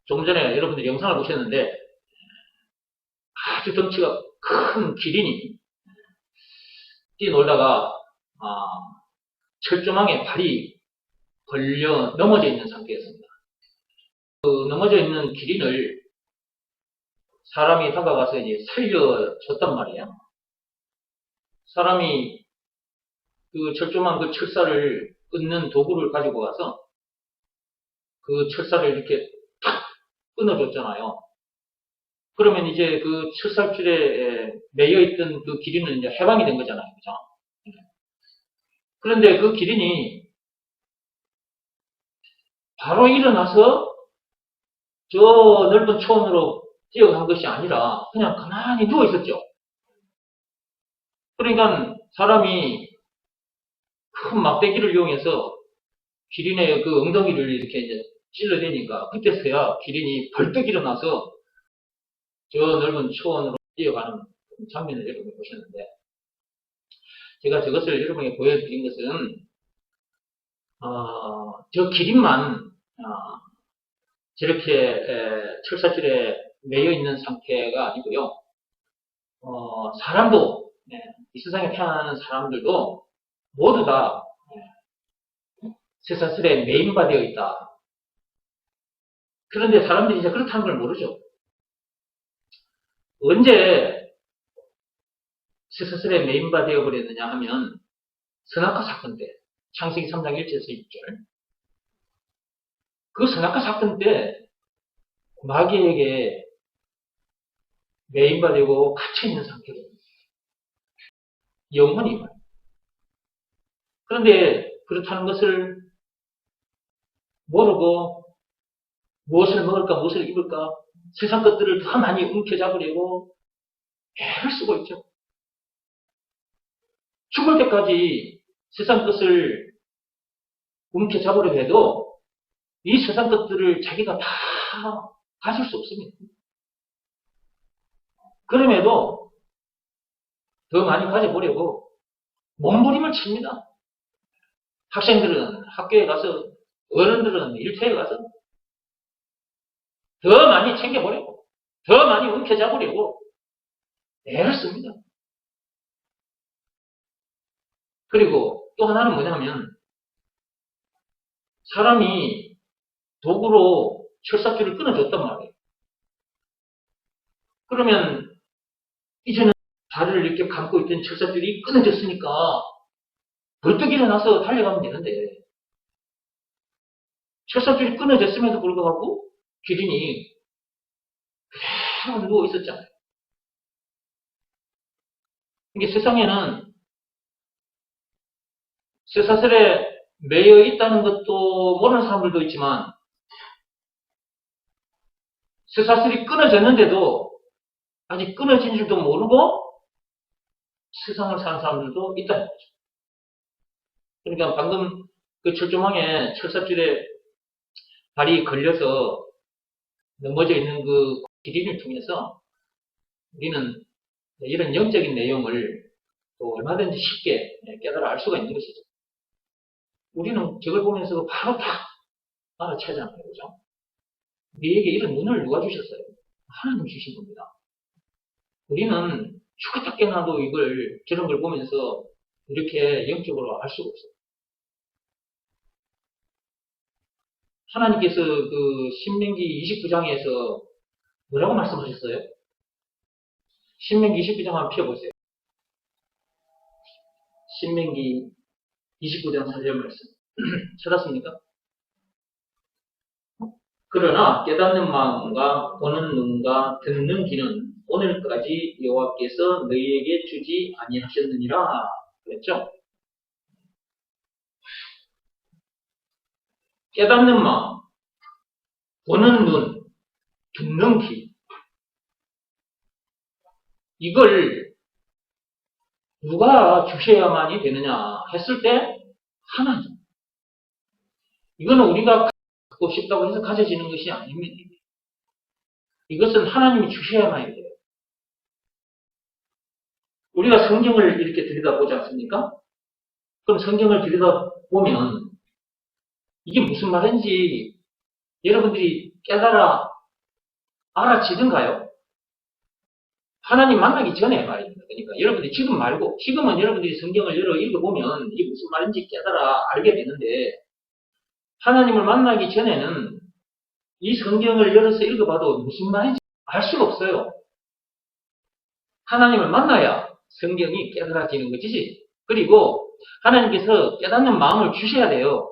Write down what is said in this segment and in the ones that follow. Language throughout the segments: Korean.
조금 전에 여러분들이 영상을 보셨는데 아주 덩치가 큰 기린이 뛰어놀다가 철조망에 발이 걸려 넘어져 있는 상태였습니다. 그 넘어져 있는 기린을 사람이 다가가서 이제 살려줬단 말이에요. 사람이 그 철조망 그 철사를 끊는 도구를 가지고 가서 그 철사를 이렇게 탁 끊어줬잖아요. 그러면 이제 그 철사줄에 매여있던 그 기린은 이제 해방이 된 거잖아요. 그죠? 그런데 그 기린이 바로 일어나서 저 넓은 초원으로 뛰어간 것이 아니라 그냥 가만히 누워 있었죠. 그러니까 사람이 큰 막대기를 이용해서 기린의 그 엉덩이를 이렇게 이제 찔러대니까 그때서야 기린이 벌떡 일어나서 저 넓은 초원으로 뛰어가는 장면을 여러분이 보셨는데, 제가 저것을 여러분에게 보여드린 것은 저 기린만 저렇게 철사줄에 매여 있는 상태가 아니고요. 사람도, 이 세상에 태어나는 사람들도 모두 다 쇠사슬에 매인바 되어 있다. 그런데 사람들이 이제 그렇다는 걸 모르죠. 언제 쇠사슬에 매인바 되어 버렸느냐 하면 선악과 사건 때, 창세기 3장 1절에서 6절. 그 선악과 사건 때 마귀에게 매인바 되고 갇혀있는 상태로 영원히 가요. 그런데 그렇다는 것을 모르고 무엇을 먹을까 무엇을 입을까 세상 것들을 더 많이 움켜잡으려고 애를 쓰고 있죠. 죽을 때까지 세상 것을 움켜잡으려 해도 이 세상 것들을 자기가 다 가질 수 없습니다. 그럼에도 더 많이 가져보려고 몸부림을 칩니다. 학생들은 학교에 가서, 어른들은 일터에 가서 더 많이 챙겨보려고, 더 많이 움켜잡으려고 애를 씁니다. 그리고 또 하나는 뭐냐면, 사람이 도구로 철사줄을 끊어줬단 말이에요. 그러면 이제는 다리를 이렇게 감고 있던 철사줄이 끊어졌으니까 벌떡 일어나서 달려가면 되는데, 철사줄이 끊어졌음에도 불구하고 기린이 그대로 누워 있었잖아요. 이게 세상에는 쇠사슬에 매여 있다는 것도 모르는 사람들도 있지만, 쇠사슬이 끊어졌는데도 아직 끊어진 줄도 모르고 세상을 사는 사람들도 있다는 거죠. 그러니까 방금 그 철조망에 철사줄에 발이 걸려서 넘어져 있는 그 기린을 통해서 우리는 이런 영적인 내용을 또 얼마든지 쉽게 깨달아 알 수가 있는 것이죠. 우리는 저걸 보면서 바로 딱 알아채잖아요. 그죠? 우리에게 이런 눈을 누가 주셨어요? 하나님 주신 겁니다. 우리는 죽었다 깨나도 저런 걸 보면서 이렇게 영적으로 알 수가 없어요. 하나님께서 그 신명기 29장에서 뭐라고 말씀하셨어요? 신명기 29장 한번 펴보세요. 신명기 29장 4절 말씀. 찾았습니까? 그러나 깨닫는 마음과 보는 눈과 듣는 귀는 오늘까지 여호와께서 너희에게 주지 아니하셨느니라 그랬죠? 깨닫는 마음, 보는 눈, 듣는 귀, 이걸 누가 주셔야만이 되느냐 했을 때 하나님. 이거는 우리가 갖고 싶다고 해서 가져지는 것이 아닙니다. 이것은 하나님이 주셔야만이 돼요. 우리가 성경을 이렇게 들여다보지 않습니까? 그럼 성경을 들여다보면 이게 무슨 말인지 여러분들이 깨달아 알아지든가요? 하나님 만나기 전에 말입니다. 그러니까 여러분들이 지금 말고, 지금은 여러분들이 성경을 열어 읽어보면 이게 무슨 말인지 깨달아 알게 되는데, 하나님을 만나기 전에는 이 성경을 열어서 읽어봐도 무슨 말인지 알 수가 없어요. 하나님을 만나야 성경이 깨달아지는 것이지. 그리고 하나님께서 깨닫는 마음을 주셔야 돼요.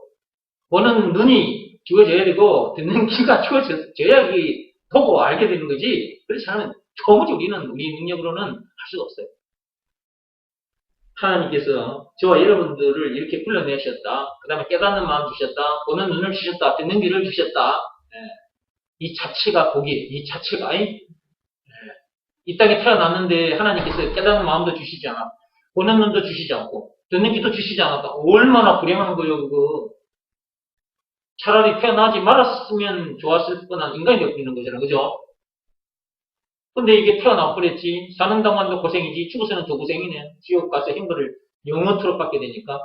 보는 눈이 주어져야 되고 듣는 귀가 주어져야 보고 알게 되는 거지. 그렇지 않으면 도무지 우리 능력으로는 할 수가 없어요. 하나님께서 저와 여러분들을 이렇게 불러내셨다. 그 다음에 깨닫는 마음 주셨다. 보는 눈을 주셨다. 듣는 귀를 주셨다. 이 자체가 복이, 이 자체가 이 땅에 태어났는데 하나님께서 깨닫는 마음도 주시지 않았고 보는 눈도 주시지 않고 듣는 귀도 주시지 않았다. 얼마나 불행한 거예요, 그거. 차라리 태어나지 말았으면 좋았을 뻔한 인간이 되어버리는 거잖아, 그죠? 근데 이게 태어나 버렸지. 사는 동안도 고생이지. 죽어서는 더 고생이네. 지옥 가서 형벌을 영원토록 받게 되니까.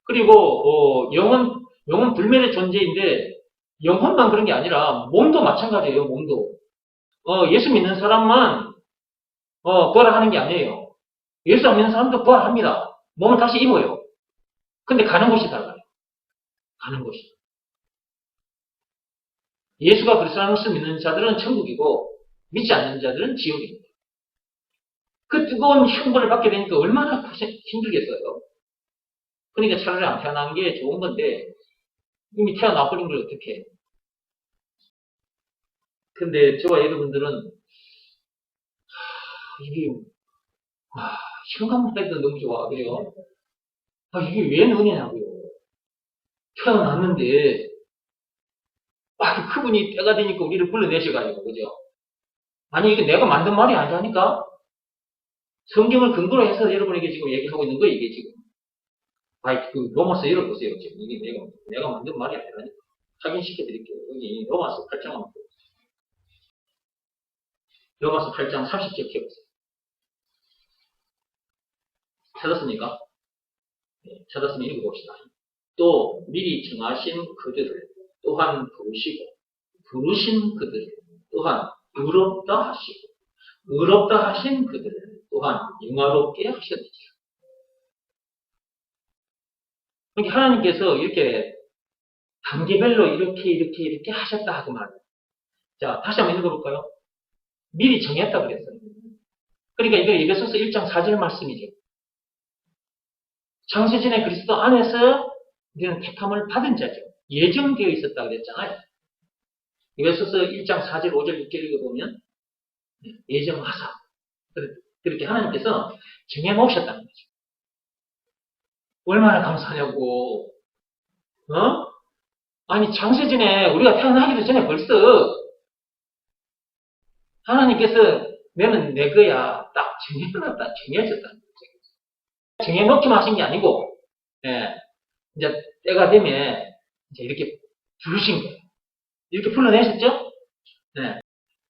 그리고 영은 불멸의 존재인데 영혼만 그런 게 아니라 몸도 마찬가지예요. 몸도. 예수 믿는 사람만 부활하는 게 아니에요. 예수 안 믿는 사람도 부활합니다. 몸을 다시 입어요. 근데 가는 곳이 달라요. 가는 곳이. 예수가 그리스도라는 것을 믿는 자들은 천국이고 믿지 않는 자들은 지옥입니다. 그 뜨거운 형벌을 받게 되니까 얼마나 힘들겠어요. 그러니까 차라리 안 태어난 게 좋은 건데 이미 태어나 버린 걸 어떻게 해. 근데 저와 여러분들은 이게 생각만 해도 너무 좋아. 그래요? 이게 왜 은혜냐고요. 태어났는데 그분이 때가 되니까 우리를 불러내셔가지고 그죠? 아니 이게 내가 만든 말이 아니라니까. 성경을 근거로 해서 여러분에게 지금 얘기하고 있는 거예요. 이게 지금. 그 로마서 열어보세요. 지금 이게 내가 만든 말이 아니라니까. 확인시켜 드릴게요. 여기 로마서 8장 한번 보세요. 로마서 8장 30절 켜보세요. 찾았습니까? 네, 찾았으면 읽어봅시다. 또 미리 정하신 그들을 또한 부르시고 부르신 그들을 또한 의롭다 하시고 의롭다 하신 그들을 또한 영화롭게 하셨느니라. 그러니까 하나님께서 이렇게 단계별로 이렇게 하셨다 하고 말이에요. 자, 다시 한번 읽어볼까요? 미리 정했다 그랬어요. 그러니까 이거 에베소서 1장 4절 말씀이죠. 창세전에 그리스도 안에서 우리는 택함을 받은 자죠. 예정되어 있었다 그랬잖아요. 에베소서 1장 4절, 5절, 6절 읽어보면 예정하사 그렇게 하나님께서 정해놓으셨다는 거죠. 얼마나 감사하냐고. 아니 창세전에 우리가 태어나기도 전에 벌써 하나님께서 너는 내 거야 딱 정해놨다, 정해졌다는 거죠. 정해놓기만 하신 게 아니고 이제 때가 되면 이제 이렇게 부르신 거예요. 이렇게 불러내셨죠? 네.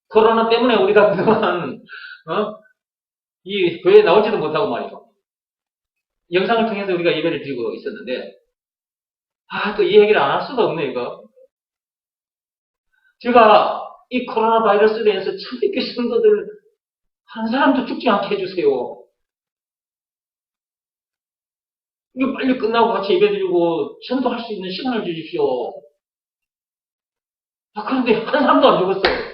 코로나 때문에 우리가 그동안 이 교회에 나올지도 못하고 말이죠. 영상을 통해서 우리가 예배를 드리고 있었는데 또 이 얘기를 안 할 수가 없네 이거. 제가 이 코로나 바이러스로 인해서 참되게 성도들 한 사람도 죽지 않게 해주세요. 이거 빨리 끝나고 같이 예배 드리고 전도할 수 있는 시간을 주십시오. 그런데 한 사람도 안 죽었어요.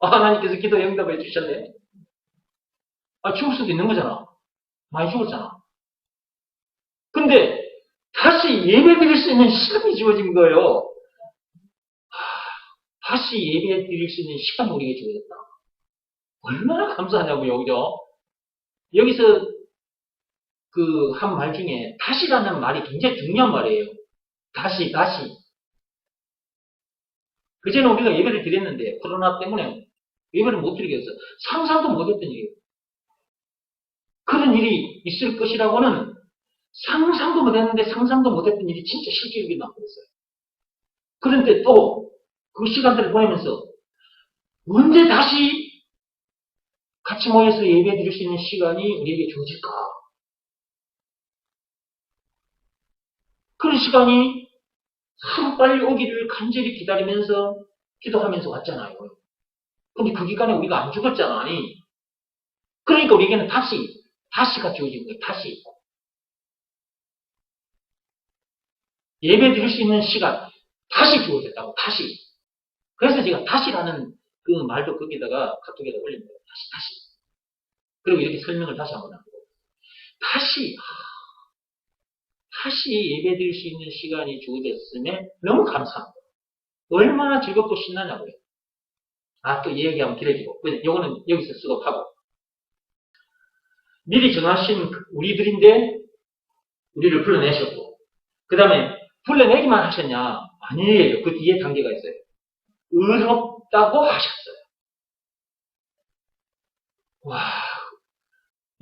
하나님께서 기도 응답해 주셨네. 죽을 수도 있는 거잖아. 많이 죽었잖아. 근데 다시 예배 드릴 수 있는 시간이 주어진 거예요. 다시 예배 드릴 수 있는 시간이 우리에게 주어졌다. 얼마나 감사하냐고요, 그죠? 여기서 그 한 말 중에 다시라는 말이 굉장히 중요한 말이에요. 다시. 그전에 우리가 예배를 드렸는데 코로나 때문에 예배를 못 드리겠어요. 상상도 못했던 일이에요. 그런 일이 있을 것이라고는 상상도 못했는데 상상도 못했던 일이 진짜 실제 일이 나버렸어요. 그런데 또 그 시간들을 보내면서 언제 다시 같이 모여서 예배 드릴 수 있는 시간이 우리에게 주어질까? 그런 시간이 참 빨리 오기를 간절히 기다리면서 기도하면서 왔잖아요. 근데 그 기간에 우리가 안 죽었잖아. 아니. 그러니까 우리에게는 다시가 주어진 거예요. 다시. 예배 드릴 수 있는 시간, 다시 주어졌다고, 다시. 그래서 제가 다시라는 그 말도 거기다가 카톡에다 올린 거예요. 다시. 그리고 이렇게 설명을 다시 한번 하고. 다시 예배 드릴 수 있는 시간이 주어졌음에 너무 감사합니다. 얼마나 즐겁고 신나냐고요. 또 얘기하면 길어지고. 요거는 여기서 수업하고. 미리 정하신 우리들인데, 우리를 불러내셨고. 그 다음에, 불러내기만 하셨냐? 아니에요. 그 뒤에 단계가 있어요. 의롭다고 하셨어요. 와,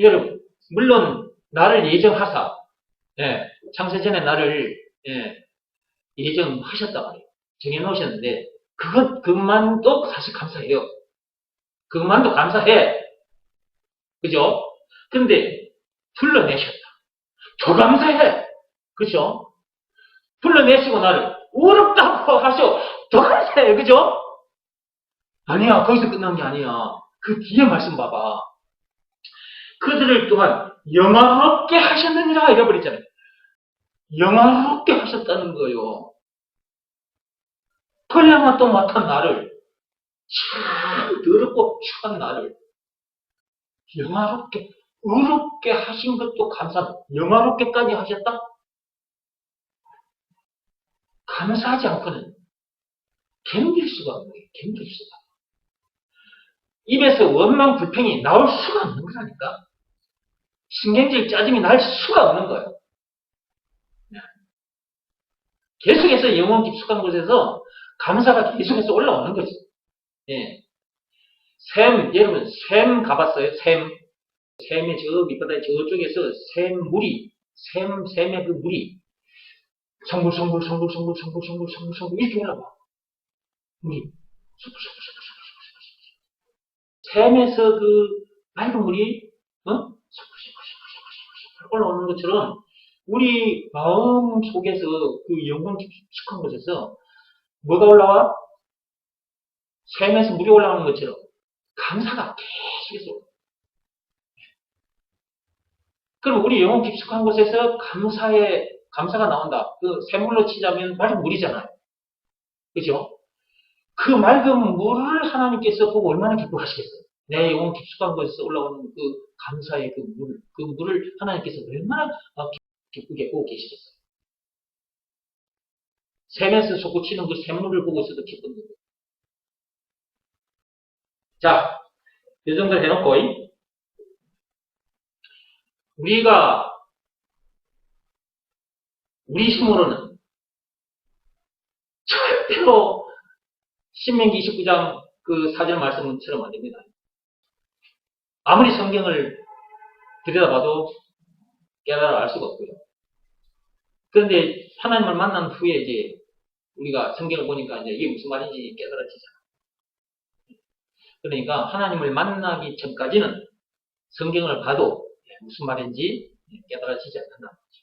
여러분, 물론, 나를 예정하사, 창세전에 나를, 예정하셨단 말이에요. 정해놓으셨는데, 그것만도 사실 감사해요. 그것만도 감사해. 그죠? 근데, 불러내셨다. 더 감사해. 그죠? 불러내시고 나를 어렵다고 하셔. 더 감사해. 그죠? 아니야. 거기서 끝난 게 아니야. 그 뒤에 말씀 봐봐. 그들을 또한 영화롭게 하셨느니라 이래버리잖아요. 영화롭게 하셨다는 거예요. 털려만 또 못한 나를, 참 더럽고 추한 나를 영화롭게, 의롭게 하신 것도 감사합니다. 영화롭게까지 하셨다? 감사하지 않고는 견딜 수가 없는 거예요. 견딜 수가. 입에서 원망 불평이 나올 수가 없는 거라니까. 신경질 짜증이 날 수가 없는 거예요. 계속해서 영혼 깊숙한 곳에서 감사가 계속해서 올라오는 거지. 예. 여러분, 샘 가봤어요? 샘의 저 밑바닥 저쪽에서 샘의 그 물이 성불 이렇게 올라와. 물이 샘에서 그 맑은 물이 올라오는 것처럼 우리 마음 속에서 그 영혼 깊숙한 곳에서 뭐가 올라와? 샘에서 물이 올라오는 것처럼 감사가 계속해서. 그럼 우리 영혼 깊숙한 곳에서 감사가 나온다. 그 샘물로 치자면 맑은 물이잖아요. 그죠? 그 맑은 물을 하나님께서 보고 얼마나 기뻐하시겠어요? 내 영혼 깊숙한 곳에서 올라오는 그 감사의 그 물을 하나님께서 얼마나 기쁘게 보고 계시겠어요? 샘에서 솟구치는 그 샘물을 보고 있어도 기쁜 거예요. 자, 이 정도 해놓고, 우리 힘으로는 절대로 신명기 29장 그 사절 말씀처럼 안 됩니다. 아무리 성경을 들여다봐도 깨달아 알 수가 없고요. 그런데 하나님을 만난 후에 이제 우리가 성경을 보니까 이제 이게 무슨 말인지 깨달아지잖아요. 그러니까 하나님을 만나기 전까지는 성경을 봐도 무슨 말인지 깨달아지지 않는다는 거죠.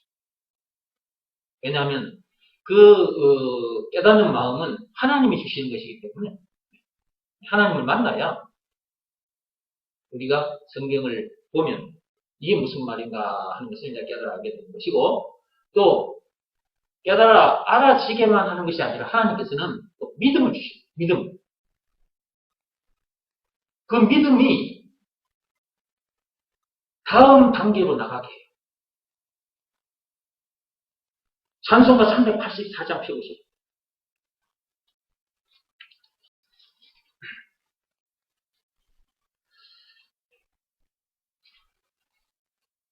왜냐하면 깨닫는 마음은 하나님이 주시는 것이기 때문에 하나님을 만나야 우리가 성경을 보면 이게 무슨 말인가 하는 것을 이제 깨달아게 되는 것이고, 또 알아지게만 하는 것이 아니라 하나님께서는 또 믿음을 주십니다. 믿음. 그 믿음이 다음 단계로 나가게 해요. 찬송가 384장 펴보세요.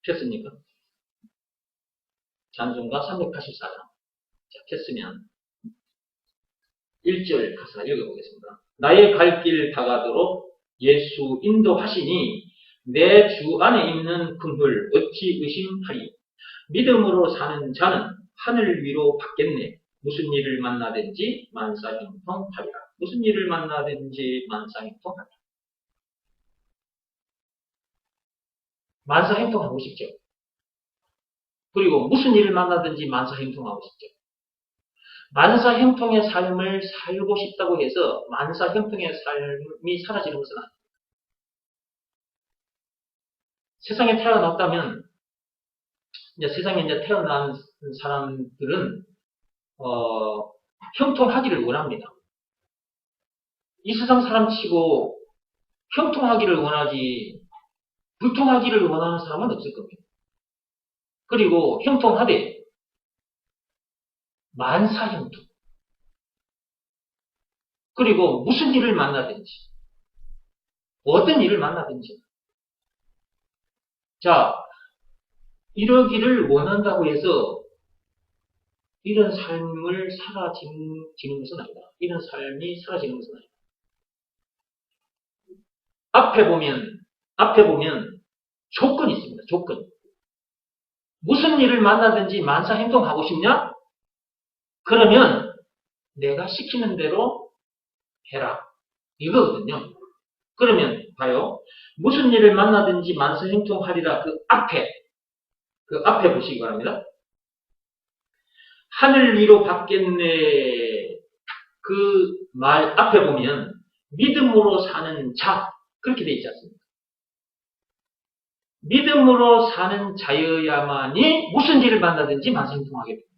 폈습니까? 찬송가 384장. 자, 폈으면 1절 가사 읽어보겠습니다. 나의 갈 길 다가도록 예수 인도하시니 내 주 안에 있는 긍휼 어찌 의심하리. 믿음으로 사는 자는 하늘 위로 받겠네. 무슨 일을 만나든지 만사형통하리라. 무슨 일을 만나든지 만사형통하리라. 만사형통하고 싶죠. 그리고 무슨 일을 만나든지 만사형통하고 싶죠. 만사 형통의 삶을 살고 싶다고 해서 만사 형통의 삶이 사라지는 것은 아닙니다. 세상에 태어났다면 이제 세상에 이제 태어난 사람들은 형통하기를 원합니다. 이 세상 사람치고 형통하기를 원하지 불통하기를 원하는 사람은 없을 겁니다. 그리고 형통하되 만사형통. 그리고 무슨 일을 만나든지 어떤 일을 만나든지 자 이러기를 원한다고 해서 이런 삶을 사라지는 것은 아니다. 이런 삶이 사라지는 것은 아니다. 앞에 보면 조건이 있습니다. 조건. 무슨 일을 만나든지 만사 행동하고 싶냐? 그러면 내가 시키는 대로 해라. 이거거든요. 그러면 봐요. 무슨 일을 만나든지 만사 행동하리라. 그 앞에 보시기 바랍니다. 하늘 위로 받겠네. 그 말 앞에 보면 믿음으로 사는 자 그렇게 돼 있지 않습니까? 믿음으로 사는 자여야만이 무슨 일을 만나든지 만사행통하게 됩니다.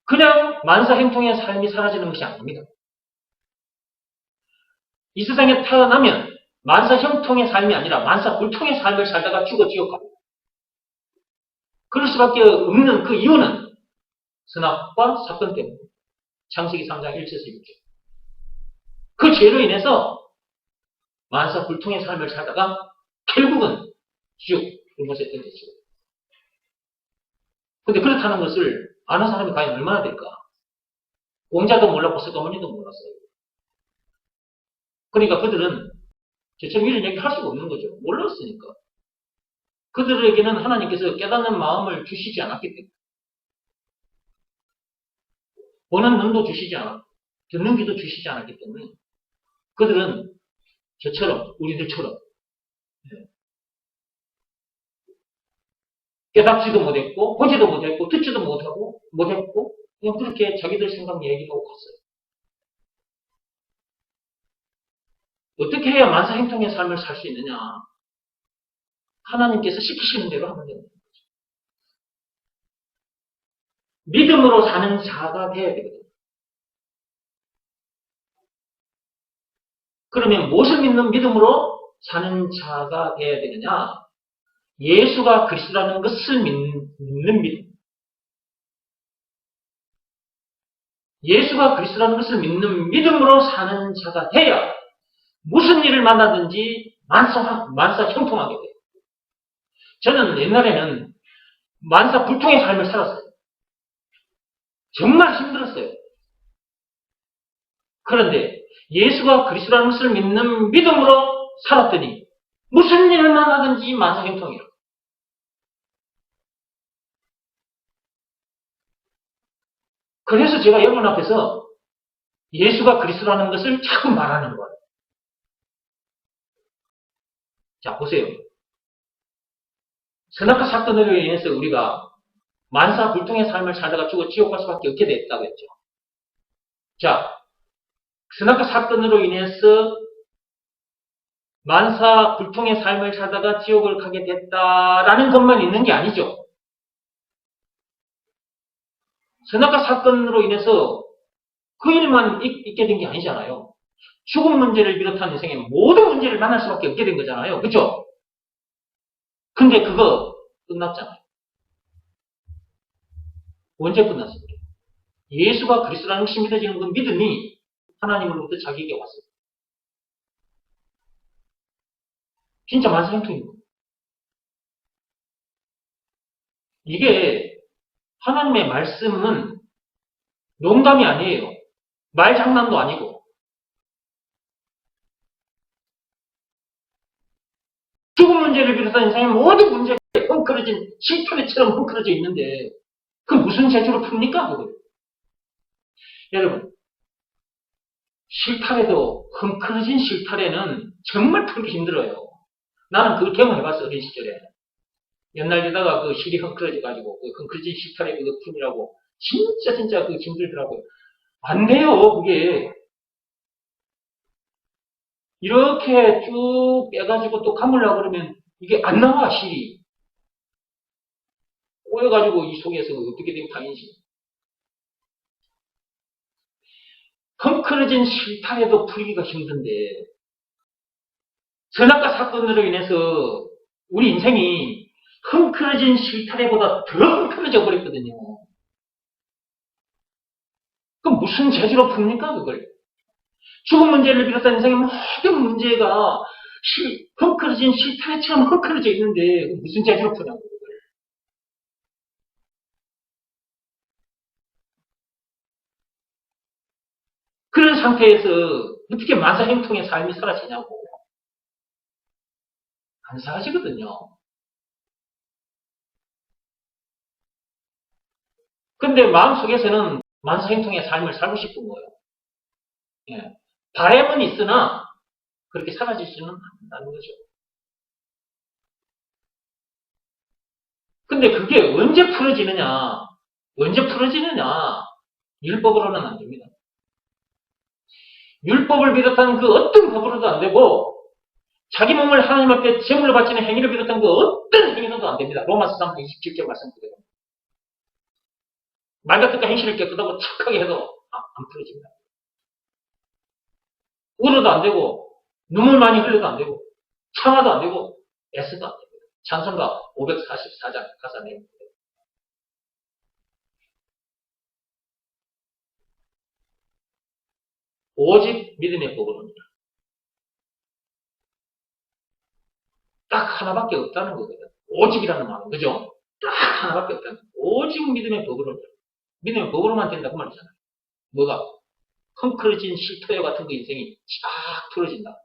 그냥 만사행통의 삶이 사라지는 것이 아닙니다. 이 세상에 태어나면 만사형통의 삶이 아니라 만사불통의 삶을 살다가 죽어 지옥 갑니다. 그럴 수밖에 없는 그 이유는 선악과 사건 때문에 창세기 3장 1절에서 6절. 그 죄로 인해서 만사불통의 삶을 살다가 결국은 지옥, 불못에 던져지고. 근데 그렇다는 것을 아는 사람이 과연 얼마나 될까? 공자도 몰랐고 서가모니도 몰랐어요. 그러니까 그들은 저처럼 이런 얘기 할 수가 없는 거죠. 몰랐으니까. 그들에게는 하나님께서 깨닫는 마음을 주시지 않았기 때문에. 보는 눈도 주시지 않았고, 듣는 귀도 주시지 않았기 때문에 그들은 저처럼, 우리들처럼 깨닫지도 못했고, 보지도 못했고, 듣지도 못했고, 그냥 그렇게 자기들 생각 얘기하고 갔어요. 어떻게 해야 만사행통의 삶을 살 수 있느냐? 하나님께서 시키시는 대로 하면 됩니다. 믿음으로 사는 자가 되어야 되거든요. 그러면 무엇을 믿는 믿음으로 사는 자가 되어야 되느냐? 예수가 그리스도라는 것을 믿는 믿음. 예수가 그리스도라는 것을 믿는 믿음으로 사는 자가 돼야 무슨 일을 만나든지 만사형통하게 돼요. 저는 옛날에는 만사불통의 삶을 살았어요. 정말 힘들었어요. 그런데 예수가 그리스도라는 것을 믿는 믿음으로 살았더니 무슨 일을 만나든지 만사형통이라. 그래서 제가 여러분 앞에서 예수가 그리스도라는 것을 자꾸 말하는 거예요. 자, 보세요. 선악과 사건으로 인해서 우리가 만사불통의 삶을 살다가 죽어 지옥 갈 수밖에 없게 됐다고 했죠. 자, 선악과 사건으로 인해서 만사불통의 삶을 살다가 지옥을 가게 됐다라는 것만 있는 게 아니죠. 선악과 사건으로 인해서 그 일만 있게 된 게 아니잖아요. 죽음 문제를 비롯한 인생의 모든 문제를 만날 수밖에 없게 된 거잖아요. 그죠? 근데 그거 끝났잖아요. 언제 끝났습니까? 예수가 그리스도라는 것이 믿어지는 그 믿음이 하나님으로부터 자기에게 왔어요. 진짜 만사형통인 거예요. 이게 하나님의 말씀은 농담이 아니에요. 말장난도 아니고. 죽음 문제를 비롯한 인생의 모든 문제가 헝클어진 실타래처럼 헝클어져 있는데 그 무슨 재주로 풉니까? 그걸? 여러분, 실타래도 헝클어진 실타래는 정말 풀기 힘들어요. 나는 그걸 경험해봤어, 어린 시절에. 옛날에다가 그 실이 헝클어져가지고, 그 헝클어진 실타래 그 품이라고, 진짜 그 힘들더라고요. 안 돼요, 그게. 이렇게 쭉 빼가지고 또 감으려고 그러면 이게 안 나와, 실이. 꼬여가지고 이 속에서 어떻게 된 당인지. 헝클어진 실타래도 풀기가 힘든데, 선악과 사건으로 인해서 우리 인생이 헝클어진 실타래보다 더 헝클어져 버렸거든요. 그럼 무슨 재주로 풉니까, 그걸? 죽음 문제를 비롯한 인생의 모든 문제가 헝클어진 실타래처럼 헝클어져 있는데 무슨 재주로 푸냐고. 그런 상태에서 어떻게 만사형통의 삶이 사라지냐고. 안 사라지거든요. 근데 마음속에서는 만사형통의 삶을 살고 싶은 거예요. 예. 바램은 있으나 그렇게 사라지지는 않는다는 거죠. 근데 그게 언제 풀어지느냐? 언제 풀어지느냐? 율법으로는 안 됩니다. 율법을 비롯한 그 어떤 법으로도 안 되고 자기 몸을 하나님 앞에 제물로 바치는 행위를 비롯한 그 어떤 행위로도 안 됩니다. 로마서 3장 27절 말씀 그대로. 말같은 행실을 깨끗하고 착하게 해도 안 풀어집니다. 울어도 안 되고 눈물 많이 흘려도 안 되고 참아도 안 되고 애써도 안 됩니다. 찬송가 544장 가사 내용. 오직 믿음의 법으로입니다. 딱 하나밖에 없다는 거거든. 오직이라는 말은 그죠? 딱 하나밖에 없다는 거예요. 오직 믿음의 법으로입니다. 믿음의 법으로만 된다 그 말이잖아요. 뭐가? 헝클어진 실토요 같은 그 인생이 쫙 틀어진다.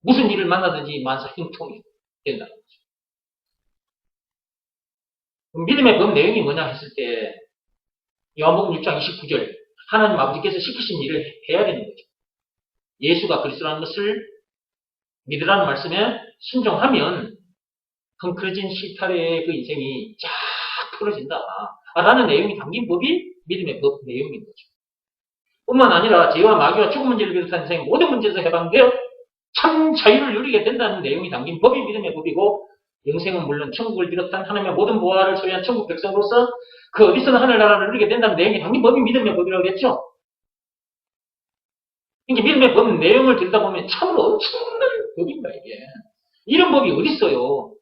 무슨 일을 만나든지 만사형통이 된다는 거죠. 믿음의 법 내용이 뭐냐 했을 때 요한복음 6장 29절 하나님 아버지께서 시키신 일을 해야 되는 거죠. 예수가 그리스도라는 것을 믿으라는 말씀에 순종하면 헝클어진 실타래의 그 인생이 쫙 풀어진다. 라는 내용이 담긴 법이 믿음의 법 내용인 거죠. 뿐만 아니라 죄와 마귀와 죽음 문제를 비롯한 인생의 모든 문제에서 해방되어 참 자유를 누리게 된다는 내용이 담긴 법이 믿음의 법이고 영생은 물론 천국을 비롯한 하나님의 모든 보화를 소유한 천국 백성으로서 그 어디서나 하늘나라를 누리게 된다는 내용이 담긴 법이 믿음의 법이라고 했죠. 이게 믿음의 법 내용을 들여다보면 참으로 엄청난 법입니다, 이게. 이런 법이 어디 있어요?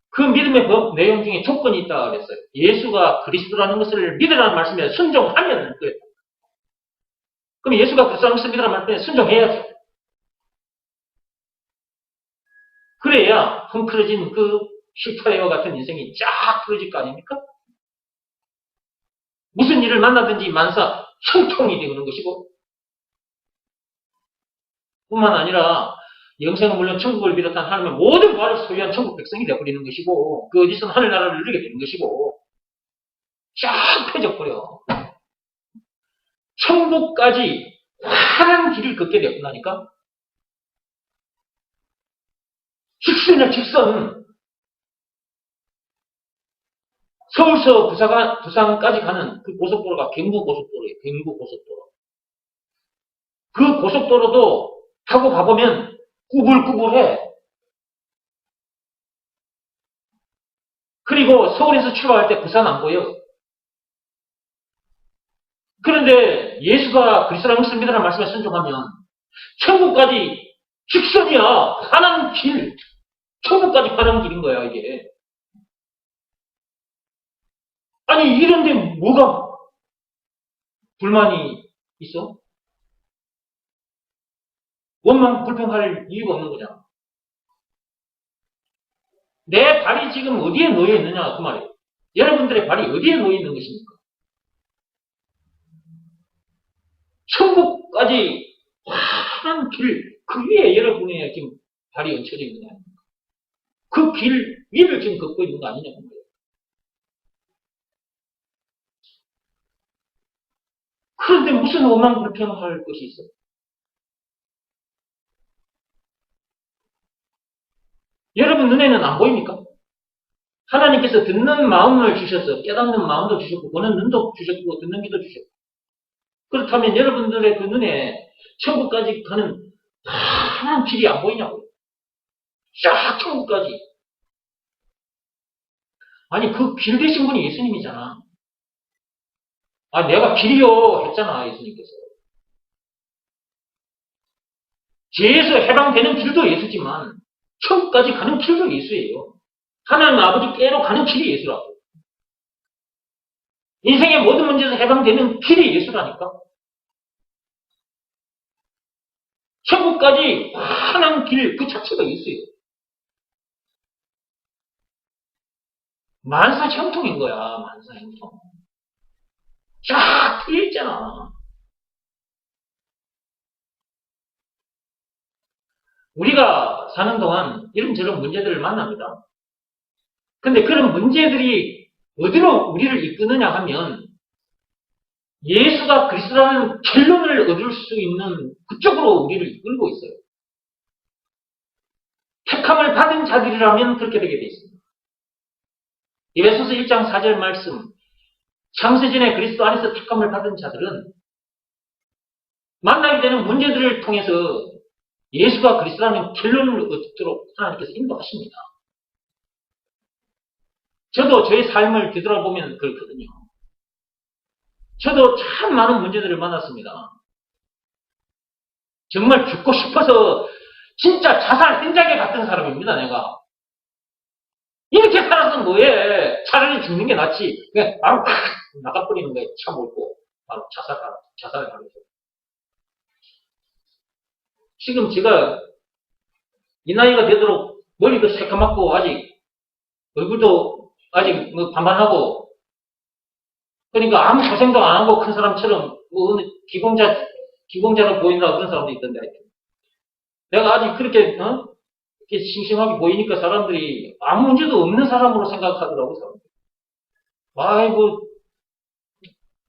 그 믿음의 법 내용 중에 조건이 있다고 그랬어요. 예수가 그리스도라는 것을 믿으라는 말씀에 순종하면 그래요. 그럼 예수가 그리스도라는 것을 믿으라는 말씀에 순종해야죠. 그래야 헝클어진 그 실타래와 같은 인생이 쫙 풀어질 거 아닙니까? 무슨 일을 만나든지 만사 형통이 되는 것이고 뿐만 아니라 영생은 물론 천국을 비롯한 하나님의 모든 부활을 소유한 천국 백성이 되어버리는 것이고 그 어디서는 하늘나라를 누리게 되는 것이고 쫙 펴져버려. 천국까지 환한 길을 걷게 되었다니까. 직선이야 직선. 서울서 부산까지 가는 그 고속도로가 경부고속도로예요. 경부고속도로. 그 고속도로도 타고 가보면 꾸불꾸불해. 그리고 서울에서 출발할 때 부산 안 보여. 그런데 예수가 그리스도라는 것을 믿으라는 말씀에 순종하면 천국까지 직선이야. 환한 길. 천국까지 환한 길인 거야 이게. 아니 이런데 뭐가 불만이 있어? 원망 불평할 이유가 없는 거잖아. 내 발이 지금 어디에 놓여 있느냐 그 말이에요. 여러분들의 발이 어디에 놓여 있는 것입니까? 천국까지 환한 길, 그 위에 여러분의 지금 발이 얹혀져 있는 거 아닙니까? 그 길 위를 지금 걷고 있는 거 아니냐는 거예요. 그런데 무슨 원망 불평할 것이 있어? 여러분 눈에는 안 보입니까? 하나님께서 듣는 마음을 주셔서 깨닫는 마음도 주셨고 보는 눈도 주셨고 듣는 귀도 주셨고 그렇다면 여러분들의 그 눈에 천국까지 가는 환한 길이 안 보이냐고요. 쫙 천국까지. 아니 그 길 되신 분이 예수님이잖아. 아 내가 길이요 했잖아 예수님께서. 죄에서 해방되는 길도 예수지만 천국까지 가는 길도 예수예요. 하나님 아버지께로 가는 길이 예수라고. 인생의 모든 문제에서 해방되는 길이 예수라니까. 천국까지 환한 길 그 자체가 예수예요. 만사형통인 거야. 만사형통. 쫙 트여있잖아. 우리가 사는 동안 이런저런 문제들을 만납니다. 근데 그런 문제들이 어디로 우리를 이끄느냐 하면 예수가 그리스도라는 결론을 얻을 수 있는 그쪽으로 우리를 이끌고 있어요. 택함을 받은 자들이라면 그렇게 되게 되어 있습니다. 에베소서 1장 4절 말씀 창세전에 그리스도 안에서 택함을 받은 자들은 만나게 되는 문제들을 통해서 예수가 그리스도라는 결론을 얻도록 하나님께서 인도하십니다. 저도 저의 삶을 되돌아보면 그렇거든요. 저도 참 많은 문제들을 만났습니다. 정말 죽고 싶어서 진짜 자살 생각에 갔던 사람입니다, 내가. 이렇게 살아서 뭐해? 차라리 죽는 게 낫지. 그냥 바로 나가버리는 거예요. 차 몰고. 바로 자살을 하면서. 지금 제가 이 나이가 되도록 머리도 새까맣고 아직 얼굴도 아직 뭐 반반하고 그러니까 아무 고생도 안 하고 큰 사람처럼 뭐 기공자로 보인다 그런 사람도 있던데 내가 아직 그렇게 이렇게 싱싱하게 보이니까 사람들이 아무 문제도 없는 사람으로 생각하더라고 사람들이. 아이고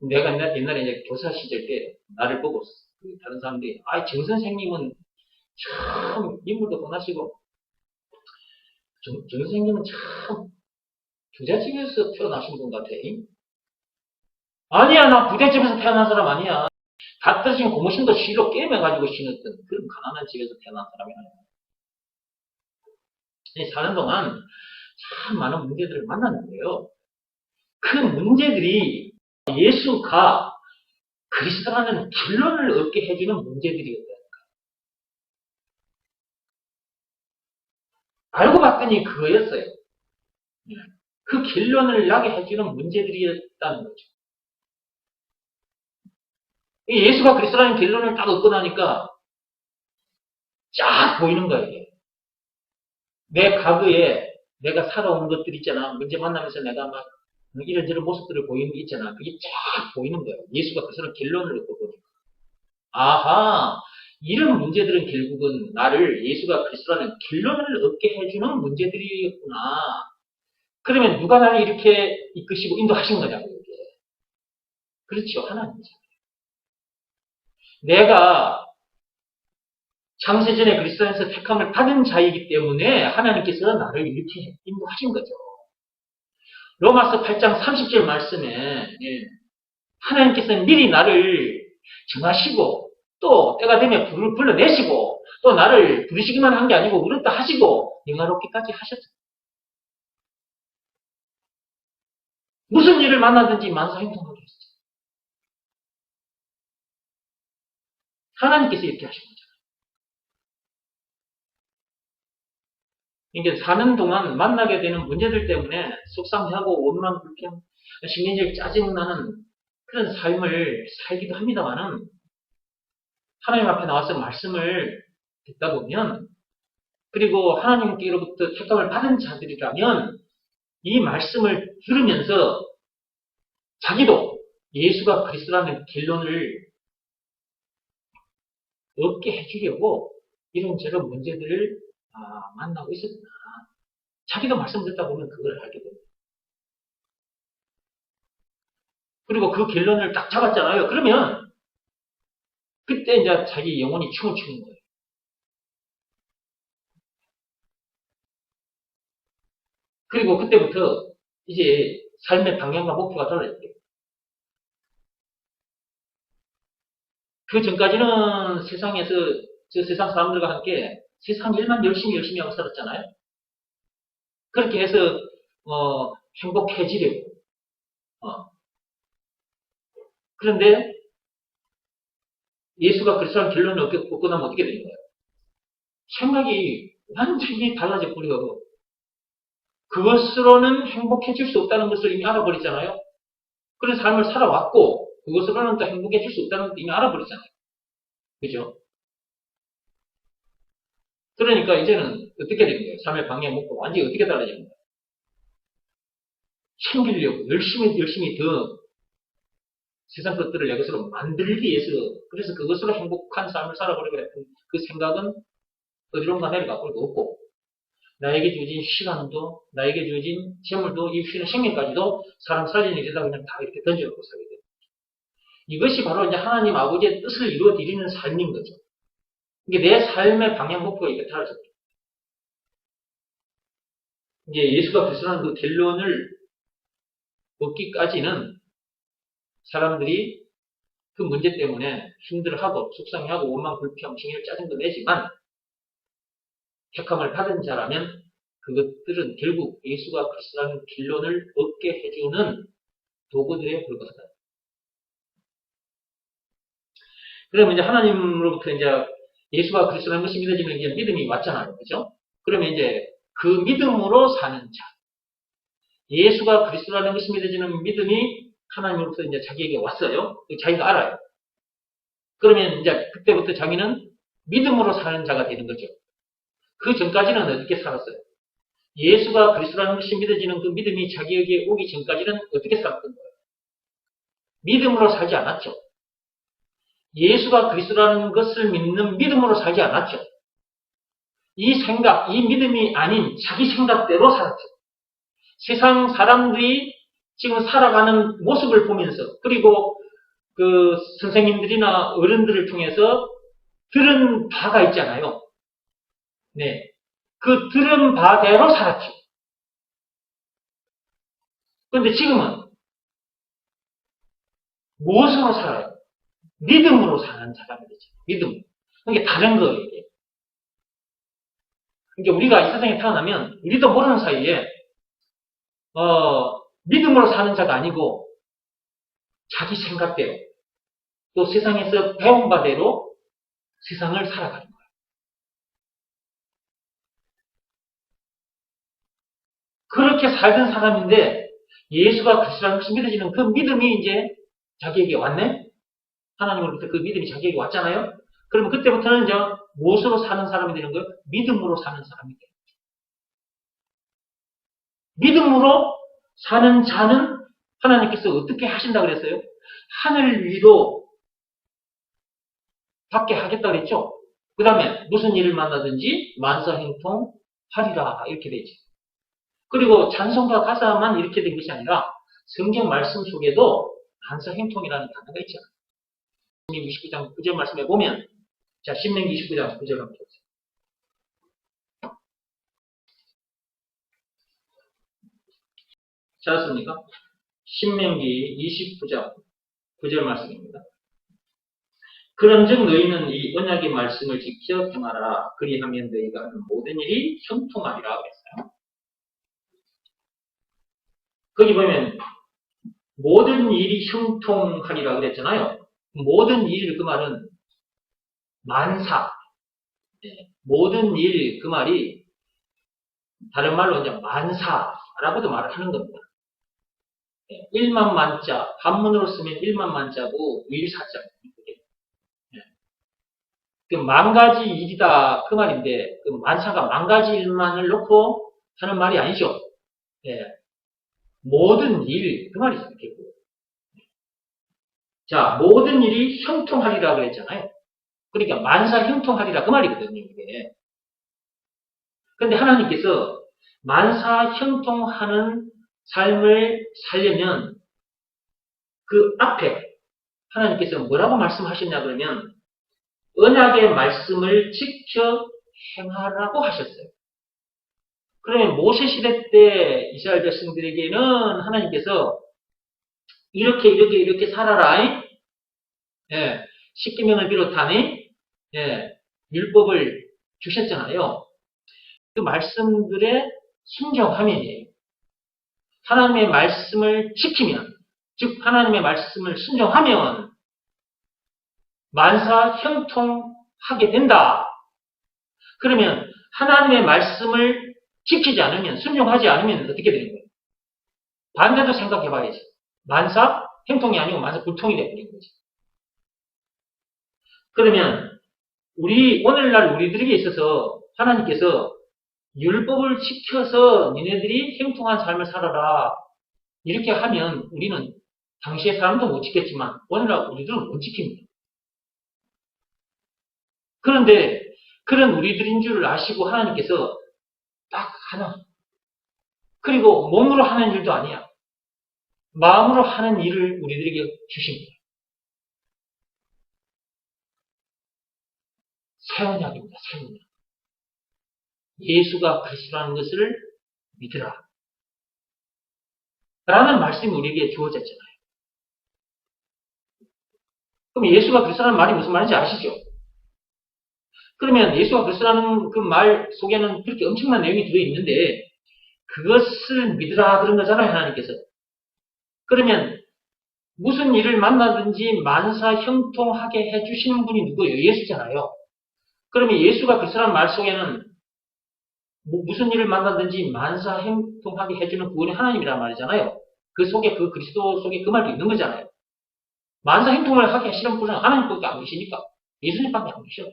내가 옛날에 이제 교사 시절 때 나를 보고 다른 사람들이 정 선생님은 참 인물도 뻔하시고 정 선생님은 참 부잣집에서 태어나신 분 같아. 아니야 나 부잣집에서 태어난 사람 아니야. 다 떨어진 고무신도 실로 게임해가지고 신었던 그런 가난한 집에서 태어난 사람이 아니야. 사는 동안 참 많은 문제들을 만났는데요. 그 문제들이 예수가 그리스도라는 결론을 얻게 해주는 문제들이었다. 알고 봤더니 그거였어요. 그 결론을 나게 해주는 문제들이었다는 거죠. 예수가 그리스도라는 결론을 딱 얻고 나니까 쫙 보이는 거예요. 내 과거에 내가 살아온 것들 있잖아. 문제 만나면서 내가 막 이런저런 모습들을 보이는 게 있잖아. 그게 쫙 보이는 거예요. 예수가 그리스도라는 결론을 얻고 보니까. 아하, 이런 문제들은 결국은 나를 예수가 그리스도라는 결론을 얻게 해주는 문제들이었구나. 그러면 누가 나를 이렇게 이끄시고 인도하신 거냐고, 이게. 그렇죠. 하나님이죠. 내가 창세전에 그리스도에서 택함을 받은 자이기 때문에 하나님께서 나를 이렇게 인도하신 거죠. 로마서 8장 30절 말씀에 하나님께서는 미리 나를 정하시고 또 때가 되면 불러내시고 또 나를 부르시기만 한 게 아니고 우렸다 하시고 영화롭기까지 하셨어요. 무슨 일을 만나든지 만사형통하게 했어요. 하나님께서 이렇게 하신 거죠. 이게 사는 동안 만나게 되는 문제들 때문에 속상해하고 원망, 불평, 심리적 짜증나는 그런 삶을 살기도 합니다만은 하나님 앞에 나와서 말씀을 듣다 보면 그리고 하나님께로부터 택감을 받은 자들이라면 이 말씀을 들으면서 자기도 예수가 그리스도라는 결론을 얻게 해주려고 이런저런 문제들을 만나고 있었구나. 자기도 말씀 듣다 보면 그걸 알게 됩니다. 그리고 그 결론을 딱 잡았잖아요. 그러면 그때 이제 자기 영혼이 춤을 추는 거예요. 그리고 그때부터 이제 삶의 방향과 목표가 달라졌대요. 그 전까지는 세상에서 저 세상 사람들과 함께 세상 일만 열심히 하고 살았잖아요. 그렇게 해서 행복해지려고. 그런데 예수가 그리스도라는 결론을 얻고 나면 어떻게 되는 거예요? 생각이 완전히 달라져 버려. 그것으로는 행복해질 수 없다는 것을 이미 알아버렸잖아요. 그런 삶을 살아왔고 그것으로는 또 행복해질 수 없다는 것도 이미 알아버렸잖아요. 그죠? 그러니까 이제는 어떻게 되는 거예요? 삶의 방향 목표가 완전히 어떻게 달라지는 거예요? 챙기려고 열심히 더 세상 것들을 내 것으로 만들기 위해서 그래서 그것으로 행복한 삶을 살아보려고 했던 그 생각은 어디론가 내려가 버리고 없고 나에게 주어진 시간도 나에게 주어진 재물도 이 쉬는 생명까지도 사람 살리는 일에다 그냥 다 이렇게 던져놓고 살게 돼요. 이것이 바로 이제 하나님 아버지의 뜻을 이루어드리는 삶인 거죠. 이게 내 삶의 방향 목표가 이렇게 달라졌죠. 이제 예수가 그리스도라는 그 결론을 얻기까지는 사람들이 그 문제 때문에 힘들어하고 속상해하고 원망, 불평, 징일, 짜증도 내지만 택함을 받은 자라면 그것들은 결국 예수가 그리스도라는 결론을 얻게 해주는 도구들에 불과하다. 그러면 이제 하나님으로부터 이제 예수가 그리스도라는 것이 믿어지면 이제 믿음이 왔잖아요. 그죠? 그러면 이제 그 믿음으로 사는 자. 예수가 그리스도라는 것이 믿어지는 믿음이 하나님으로부터 이제 자기에게 왔어요. 자기가 알아요. 그러면 이제 그때부터 자기는 믿음으로 사는 자가 되는 거죠. 그 전까지는 어떻게 살았어요? 예수가 그리스도라는 것이 믿어지는 그 믿음이 자기에게 오기 전까지는 어떻게 살았던 거예요? 믿음으로 살지 않았죠. 예수가 그리스도라는 것을 믿는 믿음으로 살지 않았죠. 이 생각, 이 믿음이 아닌 자기 생각대로 살았죠. 세상 사람들이 지금 살아가는 모습을 보면서 그리고 그 선생님들이나 어른들을 통해서 들은 바가 있잖아요. 네. 그 들은 바대로 살았죠. 그런데 지금은 무엇으로 살아요? 믿음으로 사는 사람이 되죠. 믿음. 이게 다른 거예요, 이게. 그러니까 우리가 이 세상에 태어나면 우리도 모르는 사이에 믿음으로 사는 자가 아니고 자기 생각대로 또 세상에서 배운 바대로 세상을 살아가는 거예요. 그렇게 살던 사람인데 예수가 그리스도라는 것이 믿어지는 그 믿음이 이제 자기에게 왔네? 하나님으로부터 그 믿음이 자기에게 왔잖아요? 그러면 그때부터는 이제 무엇으로 사는 사람이 되는 거예요? 믿음으로 사는 사람이 돼요. 믿음으로 사는 자는 하나님께서 어떻게 하신다 그랬어요? 하늘 위로 받게 하겠다 그랬죠? 그 다음에 무슨 일을 만나든지 만사행통하리라 이렇게 되지. 그리고 찬송과 가사만 이렇게 된 것이 아니라 성경 말씀 속에도 만사행통이라는 단어가 있잖아요. 신명기 29장 9절 말씀에 보면 자 신명기 29장 9절 한번 보세요. 찾았습니까? 신명기 29장 9절 말씀입니다. 그런즉 너희는 이 언약의 말씀을 지켜 행하라. 그리하면 너희가 하는 모든 일이 형통하리라 그랬어요. 거기 보면 모든 일이 형통하리라 그랬잖아요. 모든 일 그 말은 만사. 모든 일 그 말이 다른 말로 이제 만사라고도 말을 하는 겁니다. 1만 만자, 한문으로 쓰면 1만 만자고 일사자. 그 만 가지 일이다 그 말인데 그 만사가 만 가지 일만을 놓고 하는 말이 아니죠. 모든 일 그 말이죠. 자, 모든 일이 형통하리라 그랬잖아요. 그러니까 만사 형통하리라 그 말이거든요. 이게. 그런데 하나님께서 만사 형통하는 삶을 살려면 그 앞에 하나님께서 뭐라고 말씀하셨냐 그러면 언약의 말씀을 지켜 행하라고 하셨어요. 그러면 모세 시대 때 이스라엘 백성들에게는 하나님께서 이렇게 살아라. 예, 십계명을 비롯하니 예, 율법을 주셨잖아요. 그 말씀들에 순종하면이에요. 하나님의 말씀을 지키면, 즉 하나님의 말씀을 순종하면 만사 형통하게 된다. 그러면 하나님의 말씀을 지키지 않으면, 순종하지 않으면 어떻게 되는 거예요? 반대도 생각해 봐야지. 만사 형통이 아니고 만사 불통이 되어버리는 거지. 그러면 오늘날 우리들에게 있어서 하나님께서 율법을 지켜서 니네들이 형통한 삶을 살아라. 이렇게 하면 우리는 당시의 사람도 못 지켰지만 오늘날 우리들은 못 지킵니다. 그런데 그런 우리들인 줄 아시고 하나님께서 딱 하나. 그리고 몸으로 하는 일도 아니야. 마음으로 하는 일을 우리들에게 주십니다. 새 언약입니다. 새 언약. 예수가 그리스도라는 것을 믿으라. 라는 말씀이 우리에게 주어졌잖아요. 그럼 예수가 그리스도라는 말이 무슨 말인지 아시죠? 그러면 예수가 그리스도라는 그 말 속에는 그렇게 엄청난 내용이 들어있는데 그것을 믿으라 그런 거잖아요. 하나님께서. 그러면 무슨 일을 만나든지 만사 형통하게 해주시는 분이 누구예요? 예수잖아요. 그러면 예수가 그리스도라는 말 속에는 무슨 일을 만나든지 만사 형통하게 해주는 구원이 하나님이란 말이잖아요. 그 속에 그 그리스도 속에 그 말도 있는 거잖아요. 만사 형통을 하게 하시는 분은 하나님밖에 안 계시니까 예수님밖에 안 계셔.